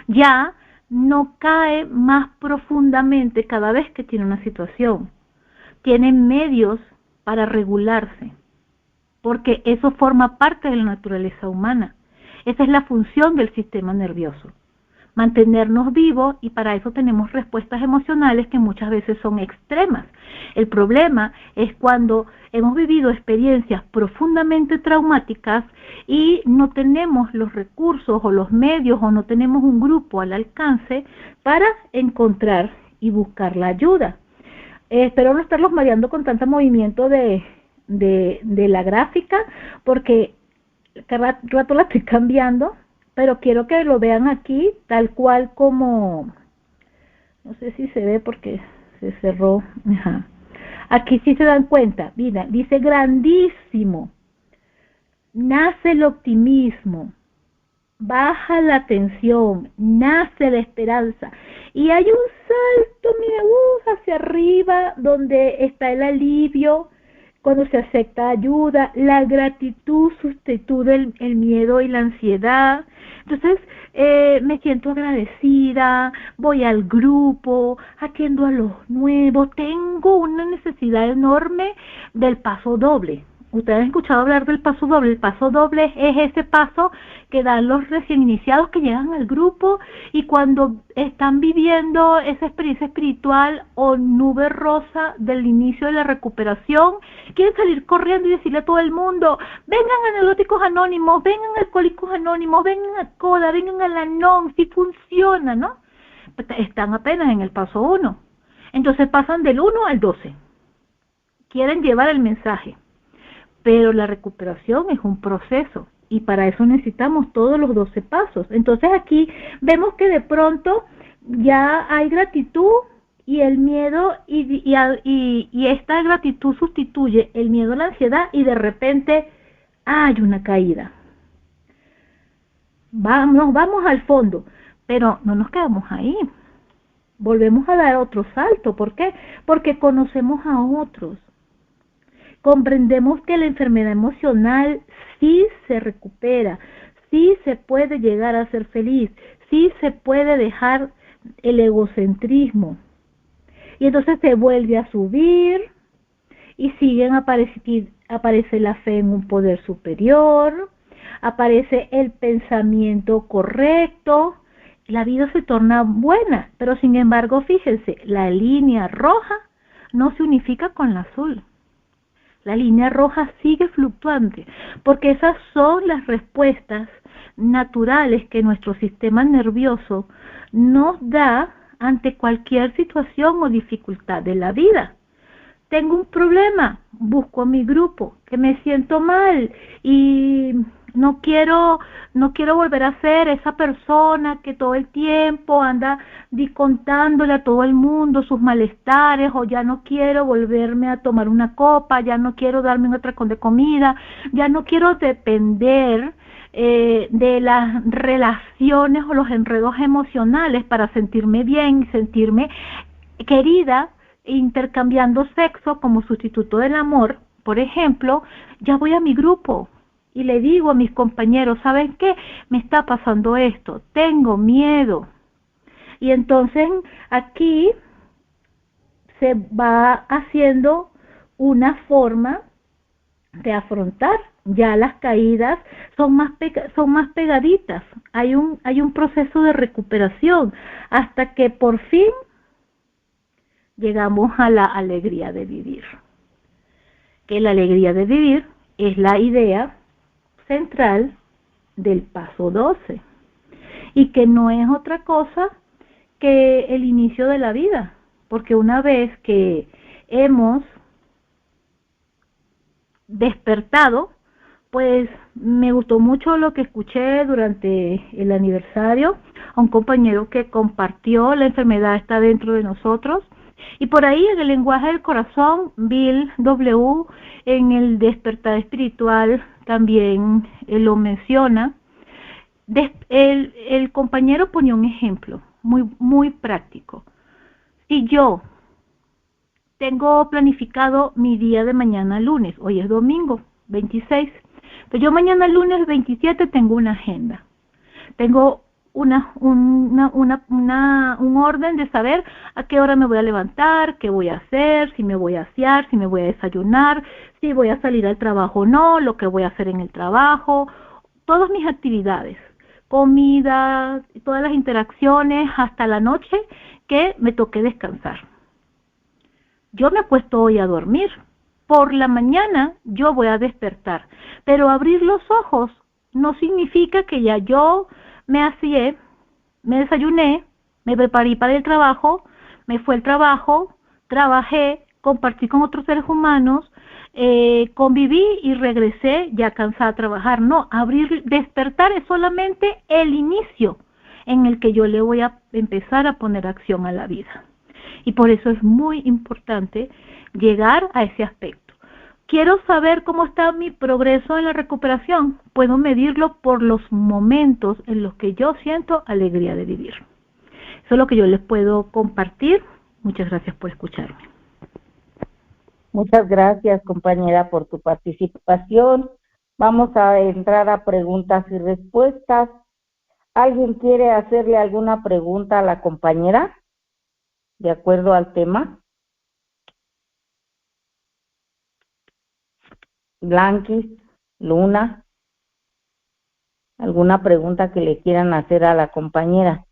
Ya no cae más profundamente cada vez que tiene una situación. Tiene medios para regularse, porque eso forma parte de la naturaleza humana. Esa es la función del sistema nervioso, mantenernos vivos, y para eso tenemos respuestas emocionales que muchas veces son extremas. El problema es cuando hemos vivido experiencias profundamente traumáticas y no tenemos los recursos o los medios o no tenemos un grupo al alcance para encontrar y buscar la ayuda. Espero no estarlos mareando con tanto movimiento de la gráfica, porque cada rato la estoy cambiando, pero quiero que lo vean aquí tal cual como, no sé si se ve porque se cerró. Ajá. Aquí sí se dan cuenta, mira, dice grandísimo, nace el optimismo, baja la tensión, nace la esperanza, y hay un salto, mira, hacia arriba, donde está el alivio, cuando se acepta ayuda, la gratitud sustituye el miedo y la ansiedad. Entonces, me siento agradecida, voy al grupo, atiendo a los nuevos, tengo una necesidad enorme del paso doble. Ustedes han escuchado hablar del paso doble. El paso doble es ese paso que dan los recién iniciados que llegan al grupo y cuando están viviendo esa experiencia espiritual o nube rosa del inicio de la recuperación, quieren salir corriendo y decirle a todo el mundo: vengan a Neuróticos Anónimos, vengan a Alcohólicos Anónimos, vengan a CODA, vengan a la NOM, si funciona, ¿no? Están apenas en el paso 1. Entonces pasan del 1 al 12. Quieren llevar el mensaje. Pero la recuperación es un proceso y para eso necesitamos todos los 12 pasos. Entonces aquí vemos que de pronto ya hay gratitud y el miedo y esta gratitud sustituye el miedo a la ansiedad y de repente hay una caída. Vamos al fondo, pero no nos quedamos ahí. Volvemos a dar otro salto. ¿Por qué? Porque conocemos a otros. Comprendemos que la enfermedad emocional sí se recupera, sí se puede llegar a ser feliz, sí se puede dejar el egocentrismo. Y entonces se vuelve a subir y aparece la fe en un poder superior, aparece el pensamiento correcto, la vida se torna buena, pero sin embargo, fíjense, la línea roja no se unifica con la azul. La línea roja sigue fluctuante, porque esas son las respuestas naturales que nuestro sistema nervioso nos da ante cualquier situación o dificultad de la vida. Tengo un problema, busco a mi grupo, que me siento mal y no quiero volver a ser esa persona que todo el tiempo anda contándole a todo el mundo sus malestares, o ya no quiero volverme a tomar una copa, ya no quiero darme un atracón de comida, ya no quiero depender de las relaciones o los enredos emocionales para sentirme bien y sentirme querida, intercambiando sexo como sustituto del amor. Por ejemplo, ya voy a mi grupo y le digo a mis compañeros, ¿saben qué? Me está pasando esto, tengo miedo. Y entonces aquí se va haciendo una forma de afrontar. Ya las caídas son más pegaditas. Hay un proceso de recuperación hasta que por fin llegamos a la alegría de vivir. Que la alegría de vivir es la idea central del paso 12 y que no es otra cosa que el inicio de la vida, porque una vez que hemos despertado, pues me gustó mucho lo que escuché durante el aniversario a un compañero que compartió: la enfermedad está dentro de nosotros. Y por ahí en el lenguaje del corazón, Bill W. en el despertar espiritual también lo menciona. El compañero ponía un ejemplo muy práctico. Si yo tengo planificado mi día de mañana lunes, hoy es domingo 26, pero yo mañana lunes 27 tengo una agenda, tengo un orden de saber a qué hora me voy a levantar, qué voy a hacer, si me voy a asear, si me voy a desayunar, si voy a salir al trabajo o no, lo que voy a hacer en el trabajo, todas mis actividades, comida, todas las interacciones hasta la noche que me toque descansar. Yo me acuesto hoy a dormir, por la mañana yo voy a despertar, pero abrir los ojos no significa que ya yo me aseé, me desayuné, me preparé para el trabajo, me fue al trabajo, trabajé, compartí con otros seres humanos, conviví y regresé ya cansada a trabajar. No, despertar es solamente el inicio en el que yo le voy a empezar a poner acción a la vida. Y por eso es muy importante llegar a ese aspecto. Quiero saber cómo está mi progreso en la recuperación. Puedo medirlo por los momentos en los que yo siento alegría de vivir. Eso es lo que yo les puedo compartir. Muchas gracias por escucharme. Muchas gracias, compañera, por tu participación. Vamos a entrar a preguntas y respuestas. ¿Alguien quiere hacerle alguna pregunta a la compañera de acuerdo al tema? Blanquis, Luna, ¿alguna pregunta que le quieran hacer a la compañera?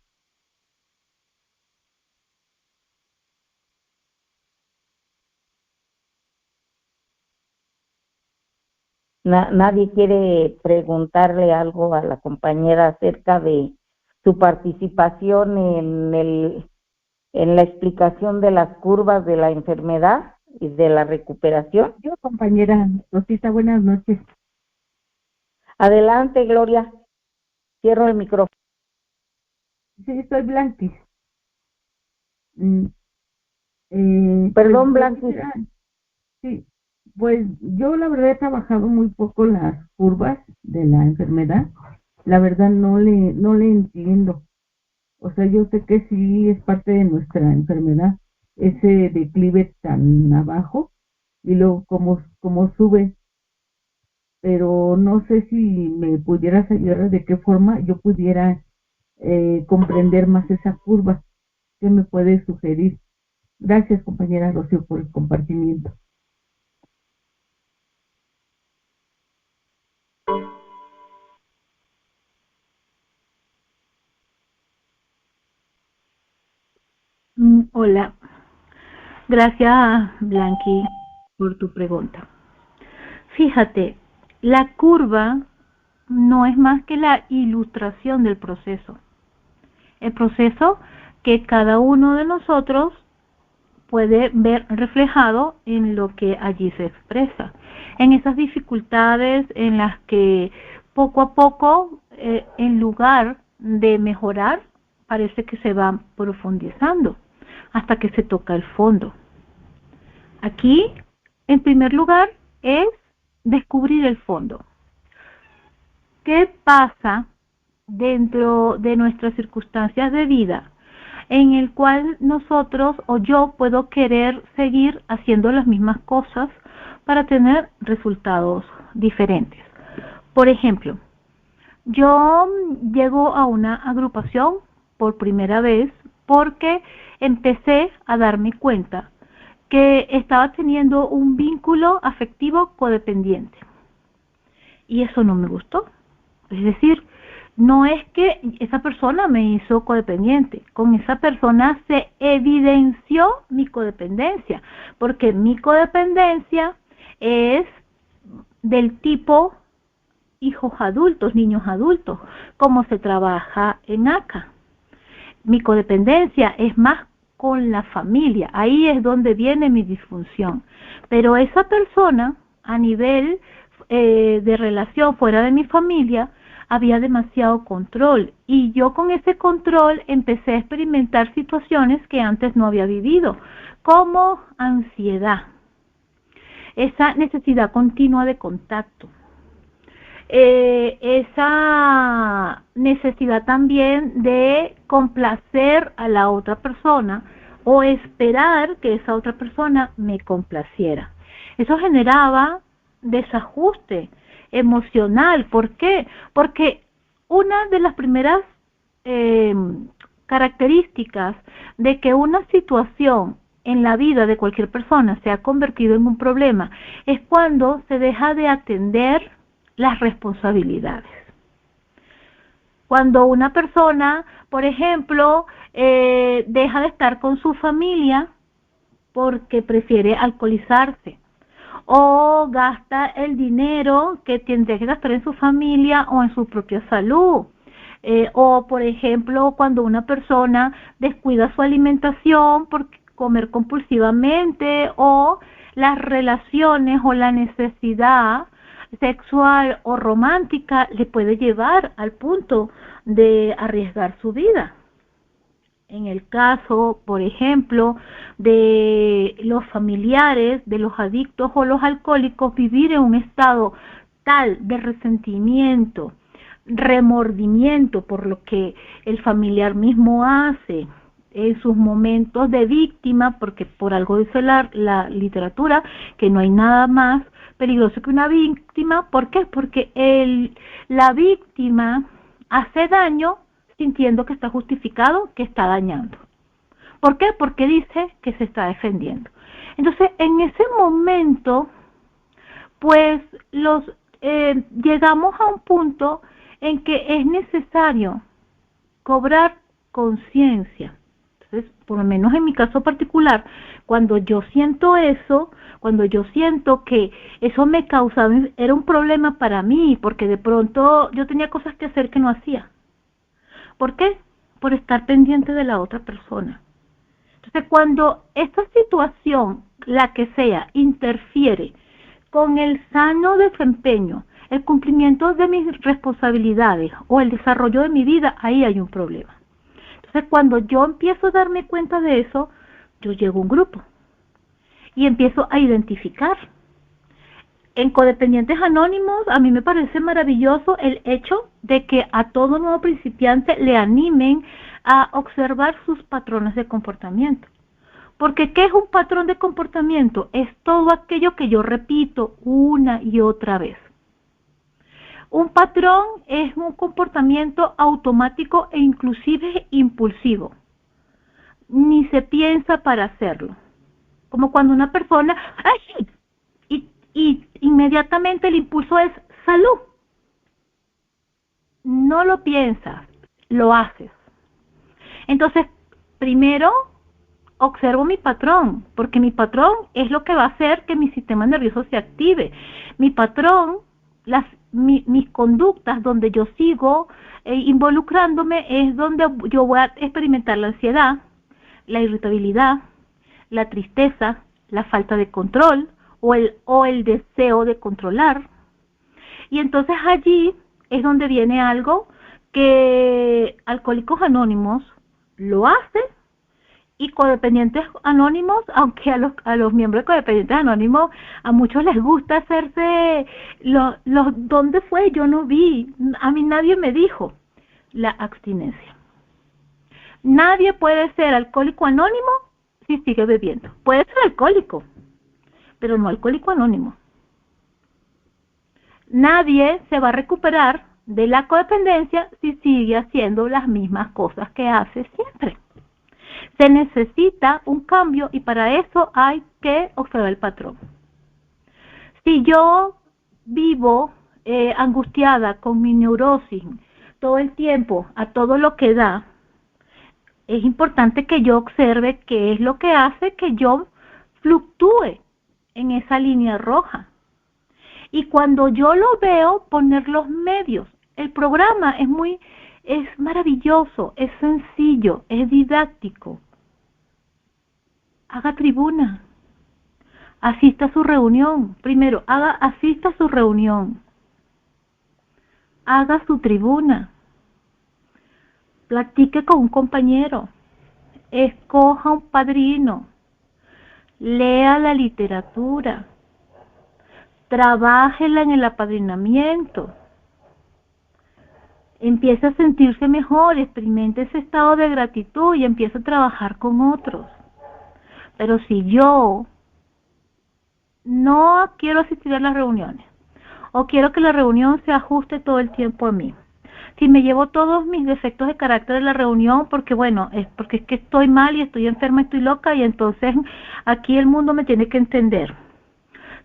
¿Nadie quiere preguntarle algo a la compañera acerca de su participación en la explicación de las curvas de la enfermedad y de la recuperación? Yo, compañera Rosita, buenas noches. Adelante, Gloria. Cierro el micrófono. Sí, soy Blanquis. Perdón, pues, Blanquis. Sí, pues yo la verdad he trabajado muy poco las curvas de la enfermedad. La verdad no le entiendo. O sea, yo sé que sí es parte de nuestra enfermedad, ese declive tan abajo y luego como sube, pero no sé si me pudieras ayudar de qué forma yo pudiera comprender más esa curva. ¿Qué me puedes sugerir? Gracias, compañera Rocío, por el compartimiento. Hola. Gracias, Blanqui, por tu pregunta. Fíjate, la curva no es más que la ilustración del proceso. El proceso que cada uno de nosotros puede ver reflejado en lo que allí se expresa, en esas dificultades en las que poco a poco, en lugar de mejorar, parece que se va profundizando hasta que se toca el fondo. Aquí, en primer lugar, es descubrir el fondo. ¿Qué pasa dentro de nuestras circunstancias de vida en el cual nosotros o yo puedo querer seguir haciendo las mismas cosas para tener resultados diferentes? Por ejemplo, yo llego a una agrupación por primera vez porque empecé a darme cuenta que estaba teniendo un vínculo afectivo codependiente y eso no me gustó. Es decir, no es que esa persona me hizo codependiente, con esa persona se evidenció mi codependencia, porque mi codependencia es del tipo hijos adultos, niños adultos, como se trabaja en ACA. Mi codependencia es más con la familia, ahí es donde viene mi disfunción, pero esa persona a nivel de relación fuera de mi familia había demasiado control y yo con ese control empecé a experimentar situaciones que antes no había vivido, como ansiedad, esa necesidad continua de contacto, esa necesidad también de complacer a la otra persona o esperar que esa otra persona me complaciera. Eso generaba desajuste emocional. ¿Por qué? Porque una de las primeras características de que una situación en la vida de cualquier persona se ha convertido en un problema es cuando se deja de atender las responsabilidades. Cuando una persona, por ejemplo, deja de estar con su familia porque prefiere alcoholizarse, o gasta el dinero que tendría que gastar en su familia o en su propia salud. O, por ejemplo, cuando una persona descuida su alimentación por comer compulsivamente, o las relaciones o la necesidad sexual o romántica le puede llevar al punto de arriesgar su vida. En el caso, por ejemplo, de los familiares, de los adictos o los alcohólicos, vivir en un estado tal de resentimiento, remordimiento por lo que el familiar mismo hace, en sus momentos de víctima, porque por algo dice la literatura que no hay nada más peligroso que una víctima. ¿Por qué? Porque la víctima hace daño sintiendo que está justificado, que está dañando. ¿Por qué? Porque dice que se está defendiendo. Entonces, en ese momento, pues llegamos a un punto en que es necesario cobrar conciencia. Entonces, por lo menos en mi caso particular, cuando yo siento eso, cuando yo siento que eso me causaba, era un problema para mí, porque de pronto yo tenía cosas que hacer que no hacía. ¿Por qué? Por estar pendiente de la otra persona. Entonces, cuando esta situación, la que sea, interfiere con el sano desempeño, el cumplimiento de mis responsabilidades o el desarrollo de mi vida, ahí hay un problema. Entonces, cuando yo empiezo a darme cuenta de eso, yo llego a un grupo y empiezo a identificar. En Codependientes Anónimos, a mí me parece maravilloso el hecho de que a todo nuevo principiante le animen a observar sus patrones de comportamiento. Porque ¿qué es un patrón de comportamiento? Es todo aquello que yo repito una y otra vez. Un patrón es un comportamiento automático e inclusive impulsivo. Ni se piensa para hacerlo. Como cuando una persona, ¡ay! Y inmediatamente el impulso es salud. No lo piensas, lo haces. Entonces, primero observo mi patrón, porque mi patrón es lo que va a hacer que mi sistema nervioso se active. Mi patrón, mis conductas donde yo sigo involucrándome es donde yo voy a experimentar la ansiedad, la irritabilidad, la tristeza, la falta de control o el deseo de controlar. Y entonces allí es donde viene algo que Alcohólicos Anónimos lo hace y Codependientes Anónimos, aunque a los miembros de Codependientes Anónimos a muchos les gusta hacerse ¿dónde fue? Yo no vi, a mí nadie me dijo. La abstinencia. Nadie puede ser alcohólico anónimo si sigue bebiendo. Puede ser alcohólico, pero no alcohólico anónimo. Nadie se va a recuperar de la codependencia si sigue haciendo las mismas cosas que hace siempre. Se necesita un cambio y para eso hay que observar el patrón. Si yo vivo angustiada con mi neurosis todo el tiempo, a todo lo que da, es importante que yo observe qué es lo que hace que yo fluctúe en esa línea roja. Y cuando yo lo veo, poner los medios. El programa es maravilloso, es sencillo, es didáctico. Haga tribuna. Asista a su reunión. Primero, asista a su reunión. Haga su tribuna. Platique con un compañero. Escoja un padrino. Lea la literatura. Trabájela en el apadrinamiento. Empieza a sentirse mejor, experimente ese estado de gratitud y empieza a trabajar con otros. Pero si yo no quiero asistir a las reuniones, o quiero que la reunión se ajuste todo el tiempo a mí, si me llevo todos mis defectos de carácter de la reunión, porque bueno, es que estoy mal y estoy enferma, estoy loca, y entonces aquí el mundo me tiene que entender.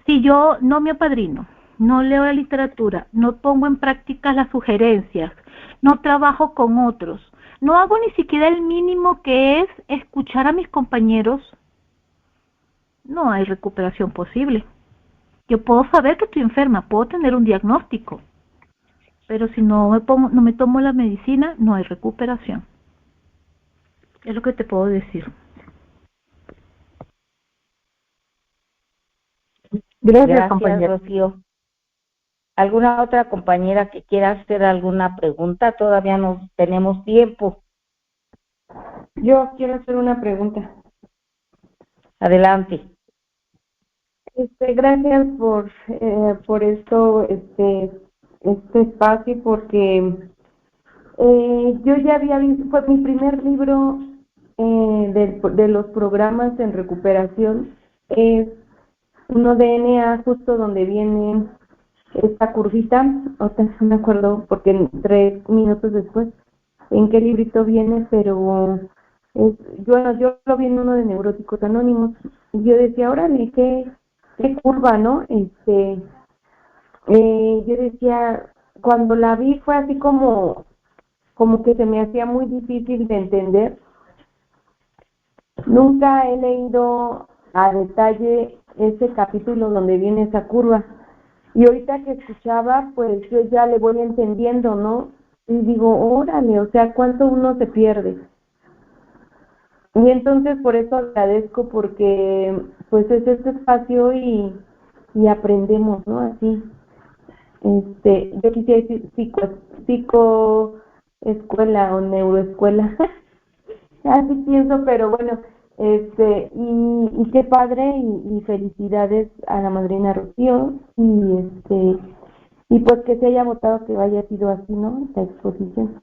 Si yo no me apadrino, no leo la literatura, no pongo en práctica las sugerencias, no trabajo con otros, no hago ni siquiera el mínimo que es escuchar a mis compañeros, no hay recuperación posible. Yo puedo saber que estoy enferma, puedo tener un diagnóstico, pero si no me tomo la medicina, no hay recuperación. Es lo que te puedo decir. Gracias, compañera Rocío. ¿Alguna otra compañera que quiera hacer alguna pregunta? Todavía no tenemos tiempo. Yo quiero hacer una pregunta. Adelante. Gracias por esto, este espacio, porque yo ya había visto, fue mi primer libro de los programas en recuperación, es uno de NA, justo donde viene esta curvita, no me acuerdo porque 3 minutos después en qué librito viene, pero yo lo vi en uno de Neuróticos Anónimos y yo decía, órale, qué curva, ¿no? Yo decía, cuando la vi fue así como que se me hacía muy difícil de entender. Nunca he leído a detalle ese capítulo donde viene esa curva. Y ahorita que escuchaba, pues yo ya le voy entendiendo, ¿no? Y digo, órale, o sea, ¿cuánto uno se pierde? Y entonces por eso agradezco, porque pues es este espacio y aprendemos, ¿no? Así. Yo quisiera decir psicoescuela o neuroescuela. Así pienso, pero bueno, y qué padre y felicidades a la madrina Rocío y pues que se haya votado que haya sido así, ¿no? Esta exposición.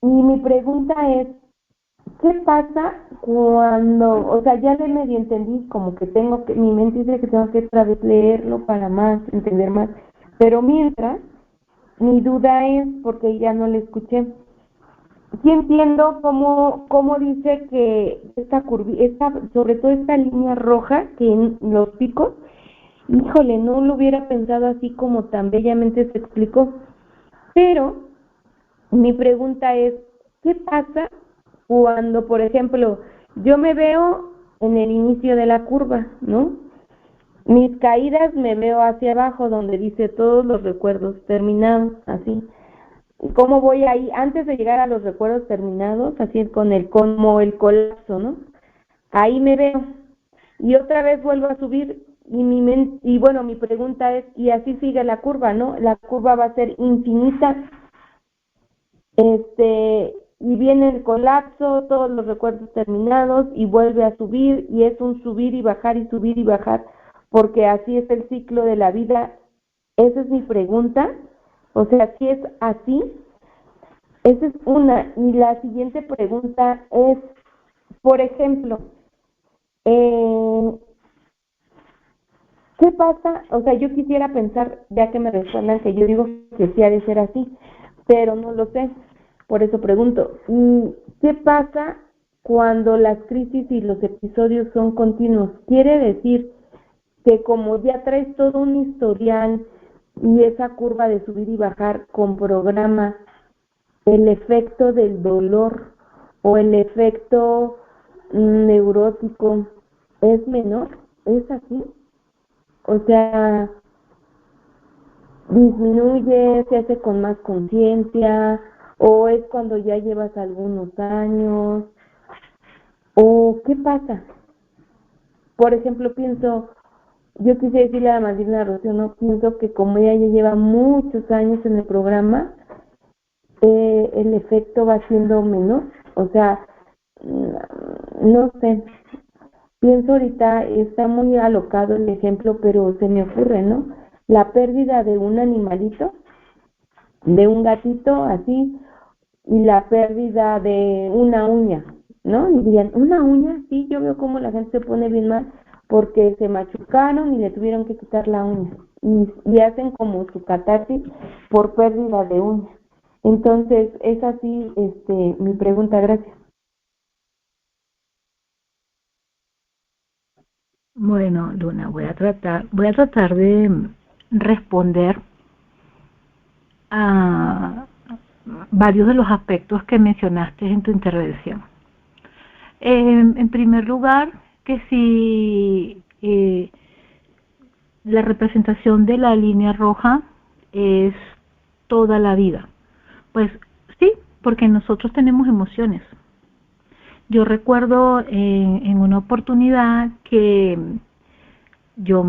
Y mi pregunta es, ¿qué pasa cuando, o sea, ya le medio entendí, como que mi mente dice que tengo que otra vez leerlo para más, entender más, pero mientras, mi duda es, porque ya no le escuché, sí entiendo cómo dice que sobre todo esta línea roja, que en los picos, híjole, no lo hubiera pensado así como tan bellamente se explicó, pero mi pregunta es, ¿qué pasa cuando, por ejemplo, yo me veo en el inicio de la curva, ¿no? Mis caídas me veo hacia abajo, donde dice todos los recuerdos terminados, así. ¿Cómo voy ahí? Antes de llegar a los recuerdos terminados, así como el colapso, ¿no? Ahí me veo. Y otra vez vuelvo a subir, y bueno, mi pregunta es, y así sigue la curva, ¿no? La curva va a ser infinita, y viene el colapso, todos los recuerdos terminados, y vuelve a subir, y es un subir y bajar, porque así es el ciclo de la vida. Esa es mi pregunta, o sea, si es así, esa es una. Y la siguiente pregunta es, por ejemplo, ¿qué pasa? O sea, yo quisiera pensar, ya que me respondan, que yo digo que sí ha de ser así, pero no lo sé, por eso pregunto, ¿qué pasa cuando las crisis y los episodios son continuos? Quiere decir que como ya traes todo un historial y esa curva de subir y bajar con programa, el efecto del dolor o el efecto neurótico es menor, ¿es así? O sea, disminuye, se hace con más conciencia, o es cuando ya llevas algunos años, o ¿qué pasa? Por ejemplo, yo quise decirle a la madrina Rocío, no, pienso que como ella ya lleva muchos años en el programa, el efecto va siendo menor, o sea, no sé, pienso ahorita, está muy alocado el ejemplo, pero se me ocurre, ¿no? La pérdida de un animalito, de un gatito así, y la pérdida de una uña, ¿no? Y dirían, ¿una uña? Sí, yo veo cómo la gente se pone bien mal porque se machucaron y le tuvieron que quitar la uña. Y hacen como su catarsis por pérdida de uña. Entonces, es así mi pregunta, gracias. Bueno, Luna, voy a tratar de responder a varios de los aspectos que mencionaste en tu intervención. En primer lugar, que si la representación de la línea roja es toda la vida. Pues sí, porque nosotros tenemos emociones. Yo recuerdo en una oportunidad que yo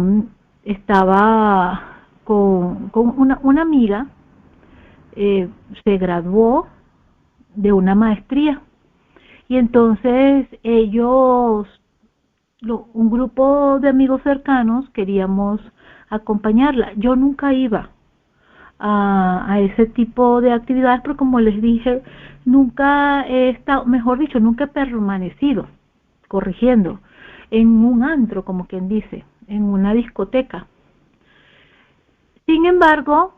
estaba con una amiga, se graduó de una maestría y entonces un grupo de amigos cercanos queríamos acompañarla. Yo nunca iba a ese tipo de actividades, pero como les dije, nunca he estado, mejor dicho, nunca he permanecido, corrigiendo, en un antro, como quien dice, en una discoteca. Sin embargo,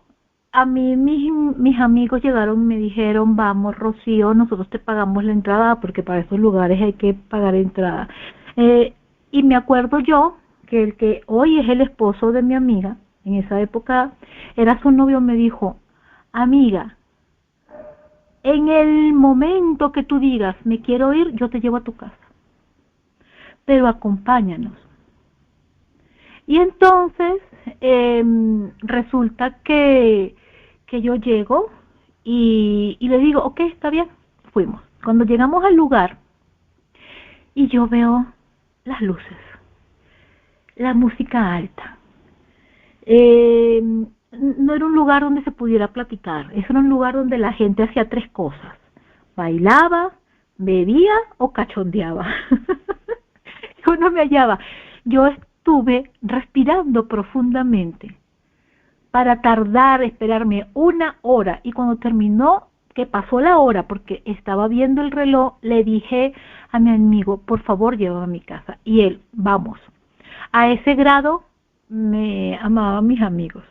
a mí mis amigos llegaron y me dijeron, vamos Rocío, nosotros te pagamos la entrada, porque para esos lugares hay que pagar entrada. Y me acuerdo yo que el que hoy es el esposo de mi amiga, en esa época era su novio, me dijo, amiga, en el momento que tú digas, me quiero ir, yo te llevo a tu casa, pero acompáñanos. Y entonces resulta que yo llego y le digo, ok, está bien, fuimos. Cuando llegamos al lugar y yo veo las luces, la música alta, no era un lugar donde se pudiera platicar, eso era un lugar donde la gente hacía tres cosas: bailaba, bebía o cachondeaba. Yo no me hallaba. Yo estuve respirando profundamente para esperarme 1 hora, y cuando terminó, que pasó la hora, porque estaba viendo el reloj, le dije a mi amigo, por favor, llévame a mi casa. Y él, vamos. A ese grado me amaban mis amigos.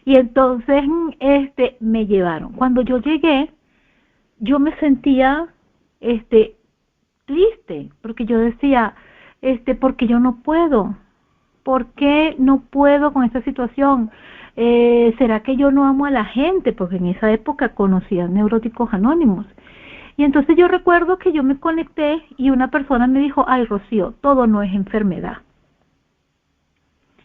Y entonces me llevaron. Cuando yo llegué, yo me sentía triste, porque yo decía, porque yo no puedo. ¿Por qué no puedo con esta situación? ¿Será que yo no amo a la gente? Porque en esa época conocía Neuróticos Anónimos. Y entonces yo recuerdo que yo me conecté y una persona me dijo, ay Rocío, todo no es enfermedad.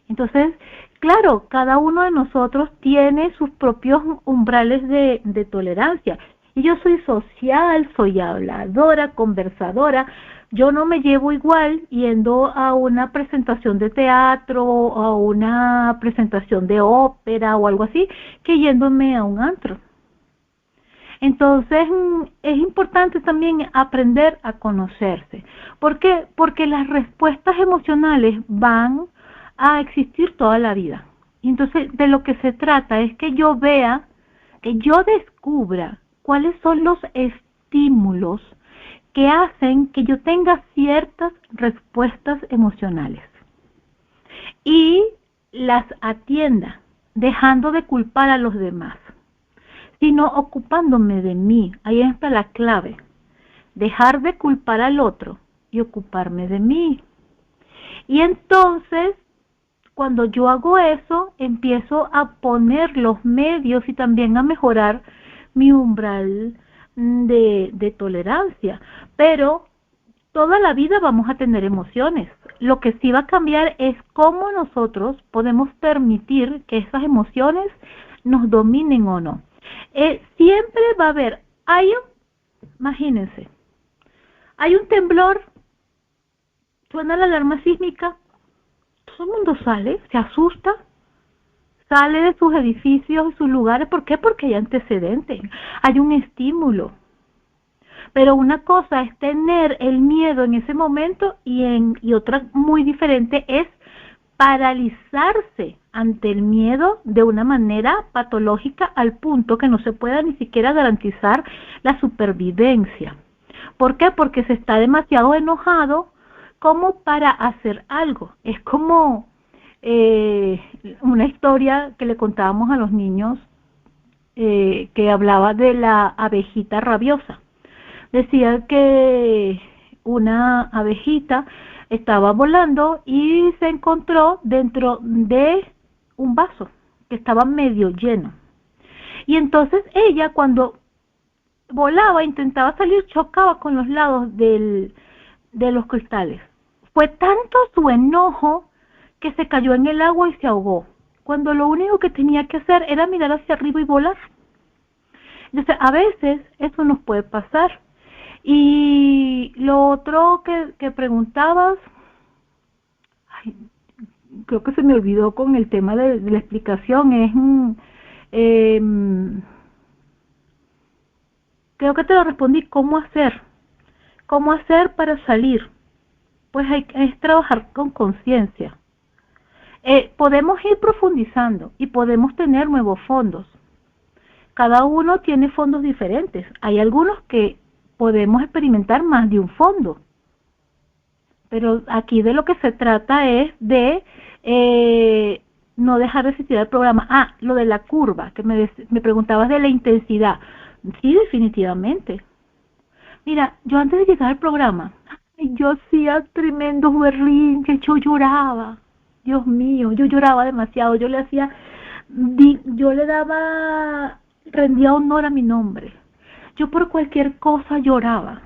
Entonces, claro, cada uno de nosotros tiene sus propios umbrales de tolerancia. Y yo soy social, soy habladora, conversadora. Yo no me llevo igual yendo a una presentación de teatro o a una presentación de ópera o algo así que yéndome a un antro. Entonces, es importante también aprender a conocerse. ¿Por qué? Porque las respuestas emocionales van a existir toda la vida. Y entonces, de lo que se trata es que yo vea, que yo descubra cuáles son los estímulos que hacen que yo tenga ciertas respuestas emocionales y las atienda, dejando de culpar a los demás, sino ocupándome de mí. Ahí está la clave. Dejar de culpar al otro y ocuparme de mí. Y entonces, cuando yo hago eso, empiezo a poner los medios y también a mejorar mi umbral de tolerancia. Pero toda la vida vamos a tener emociones. Lo que sí va a cambiar es cómo nosotros podemos permitir que esas emociones nos dominen o no. Siempre va a haber, imagínense, hay un temblor, suena la alarma sísmica, todo el mundo sale, se asusta, sale de sus edificios, de sus lugares. ¿Por qué? Porque hay antecedentes, hay un estímulo. Pero una cosa es tener el miedo en ese momento y otra muy diferente es paralizarse ante el miedo de una manera patológica al punto que no se pueda ni siquiera garantizar la supervivencia. ¿Por qué? Porque se está demasiado enojado como para hacer algo. Es como una historia que le contábamos a los niños que hablaba de la abejita rabiosa. Decía que una abejita estaba volando y se encontró dentro de un vaso que estaba medio lleno. Y entonces ella, cuando volaba, intentaba salir, chocaba con los lados de los cristales. Fue tanto su enojo que se cayó en el agua y se ahogó, cuando lo único que tenía que hacer era mirar hacia arriba y volar. Entonces, a veces eso nos puede pasar. Y lo otro que preguntabas, ay, creo que se me olvidó con el tema de la explicación, es, creo que te lo respondí, ¿cómo hacer para salir? Pues es trabajar con conciencia. Podemos ir profundizando y podemos tener nuevos fondos. Cada uno tiene fondos diferentes. Hay algunos que podemos experimentar más de un fondo. Pero aquí de lo que se trata es de no dejar de asistir al programa. Lo de la curva, que me preguntabas de la intensidad. Sí, definitivamente. Mira, yo antes de llegar al programa, yo hacía tremendos berrinches, yo lloraba. Dios mío, yo lloraba demasiado. Yo le rendía honor a mi nombre. Yo por cualquier cosa lloraba.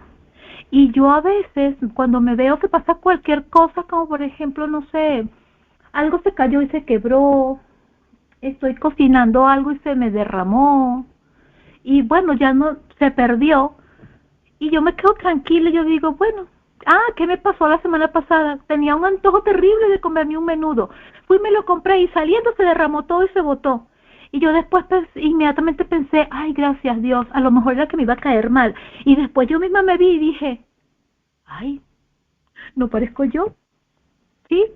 Y yo a veces, cuando me veo que pasa cualquier cosa, como por ejemplo, no sé, algo se cayó y se quebró, estoy cocinando algo y se me derramó, y bueno, ya no, se perdió, y yo me quedo tranquila y yo digo, bueno, ¿qué me pasó la semana pasada? Tenía un antojo terrible de comerme un menudo, fui y me lo compré y saliendo se derramó todo y se botó. Y yo después inmediatamente pensé, ay, gracias Dios, a lo mejor era que me iba a caer mal. Y después yo misma me vi y dije, ay, ¿no parezco yo? ¿Sí?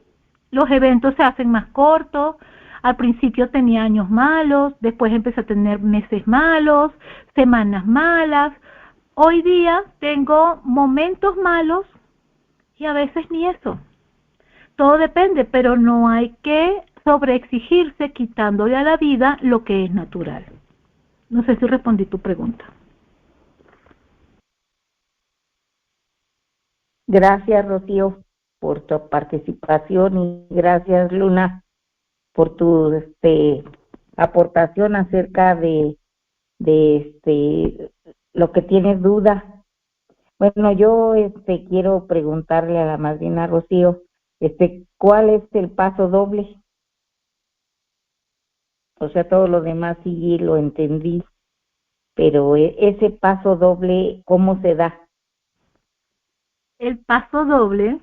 Los eventos se hacen más cortos. Al principio tenía años malos, después empecé a tener meses malos, semanas malas. Hoy día tengo momentos malos y a veces ni eso. Todo depende, pero no hay que sobreexigirse quitándole a la vida lo que es natural. No sé si respondí tu pregunta. Gracias, Rocío, por tu participación y gracias, Luna, por tu aportación acerca de lo que tienes duda Bueno, yo quiero preguntarle a la madrina Rocío, ¿cuál es el paso doble? O sea, todo lo demás sí lo entendí, pero ese paso doble, ¿cómo se da? El paso doble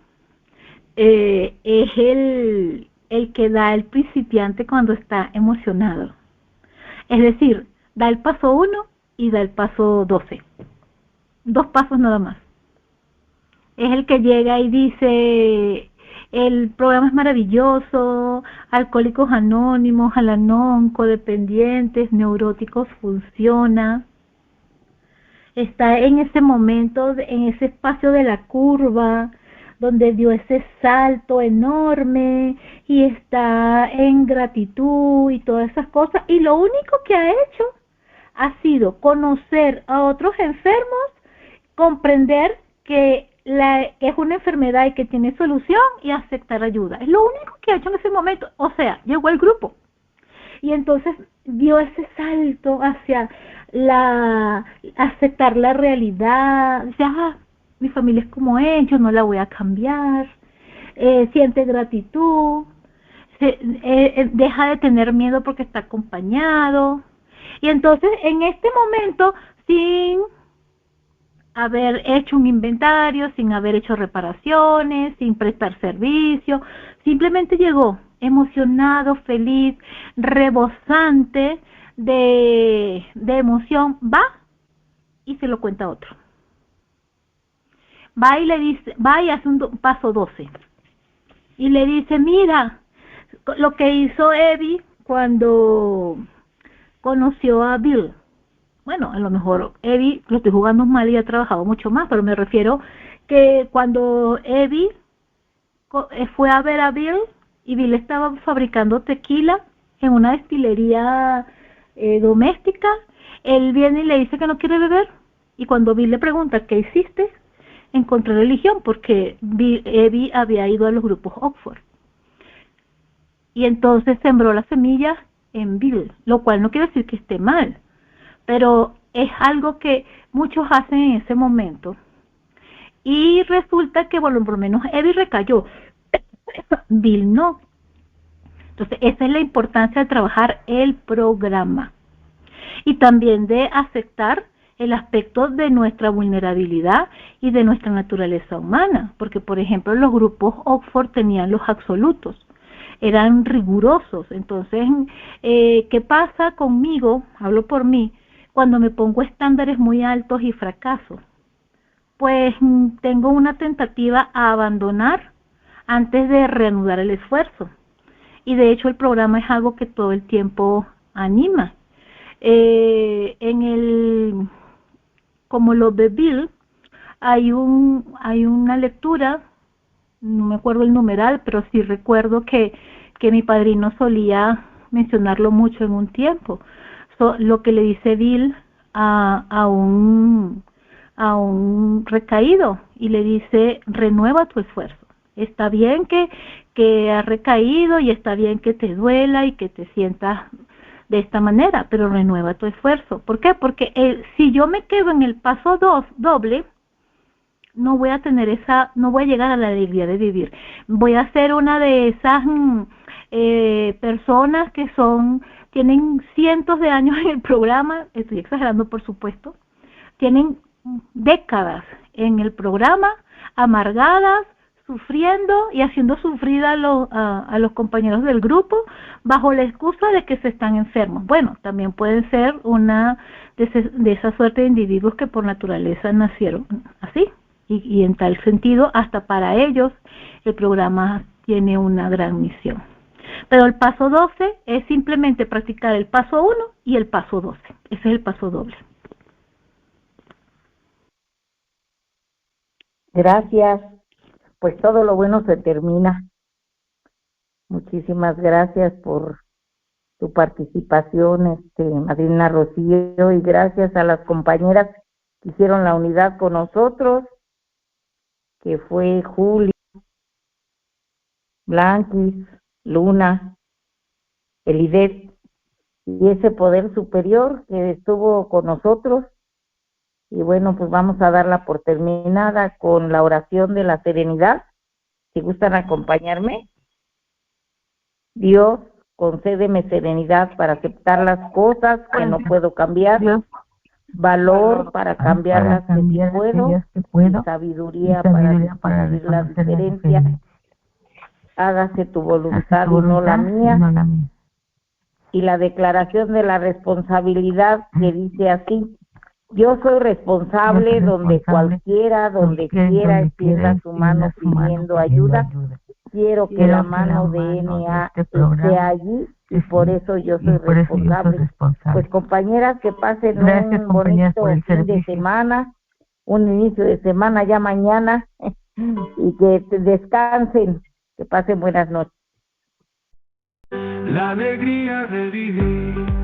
es el que da el principiante cuando está emocionado. Es decir, da el paso 1 y da el paso 12. 2 pasos nada más. Es el que llega y dice, el programa es maravilloso, Alcohólicos Anónimos, Al-Anon, codependientes, neuróticos funciona. Está en ese momento, en ese espacio de la curva, donde dio ese salto enorme y está en gratitud y todas esas cosas. Y lo único que ha hecho ha sido conocer a otros enfermos, comprender que es una enfermedad y que tiene solución y aceptar ayuda. Es lo único que ha hecho en ese momento. O sea, llegó el grupo y entonces dio ese salto hacia aceptar la realidad. Dice, mi familia es como es, yo no la voy a cambiar. Siente gratitud, deja de tener miedo porque está acompañado. Y entonces en este momento, sin haber hecho un inventario, sin haber hecho reparaciones, sin prestar servicio, simplemente llegó emocionado, feliz, rebosante de emoción, va y se lo cuenta a otro. Va y le dice, va y hace un paso 12 y le dice, mira lo que hizo Evie cuando conoció a Bill. Bueno, a lo mejor Evie, lo estoy jugando mal y ha trabajado mucho más, pero me refiero que cuando Evie fue a ver a Bill y Bill estaba fabricando tequila en una destilería doméstica, él viene y le dice que no quiere beber, y cuando Bill le pregunta ¿qué hiciste? Encontré religión, porque Evie había ido a los grupos Oxford, y entonces sembró la semilla en Bill, lo cual no quiere decir que esté mal, pero es algo que muchos hacen en ese momento. Y resulta que, bueno, por lo menos Evie recayó, Bill no. Entonces, esa es la importancia de trabajar el programa. Y también de aceptar el aspecto de nuestra vulnerabilidad y de nuestra naturaleza humana. Porque, por ejemplo, los grupos Oxford tenían los absolutos, eran rigurosos. Entonces, ¿qué pasa conmigo? Hablo por mí. Cuando me pongo estándares muy altos y fracaso, pues tengo una tentativa a abandonar antes de reanudar el esfuerzo. Y de hecho el programa es algo que todo el tiempo anima. Como lo de Bill, hay una lectura, no me acuerdo el numeral, pero sí recuerdo que mi padrino solía mencionarlo mucho en un tiempo. Lo que le dice Bill a un recaído, y le dice, renueva tu esfuerzo. Está bien que has recaído y está bien que te duela y que te sientas de esta manera, pero renueva tu esfuerzo. ¿Por qué? Porque si yo me quedo en el paso doble, no voy a llegar a la alegría de vivir. Voy a ser una de esas personas que tienen cientos de años en el programa, estoy exagerando por supuesto, tienen décadas en el programa, amargadas, sufriendo y haciendo sufrir a los compañeros del grupo bajo la excusa de que se están enfermos. Bueno, también pueden ser una de esa suerte de individuos que por naturaleza nacieron así, y en tal sentido hasta para ellos el programa tiene una gran misión. Pero el paso 12 es simplemente practicar el paso 1 y el paso 12. Ese es el paso doble. Gracias. Pues todo lo bueno se termina. Muchísimas gracias por tu participación, madrina Rocío, y gracias a las compañeras que hicieron la unidad con nosotros, que fue Julia, Blanquis, Luna, Elidet, y ese poder superior que estuvo con nosotros Y bueno, pues vamos a darla por terminada con la oración de la serenidad. Si gustan acompañarme. Dios, concédeme serenidad para aceptar las cosas que no puedo cambiar, valor para cambiar las que sí puedo, y sabiduría para distinguir la diferencia. Hágase tu voluntad y no la mía. Y la declaración de la responsabilidad que dice así: yo soy responsable donde cualquiera, donde quiera, extienda su mano pidiendo ayuda. Quiero que la mano de NA esté allí, y por eso yo soy responsable. Pues compañeras, que pasen un bonito fin de semana, un inicio de semana ya mañana, y que descansen, que pasen buenas noches. La alegría de vivir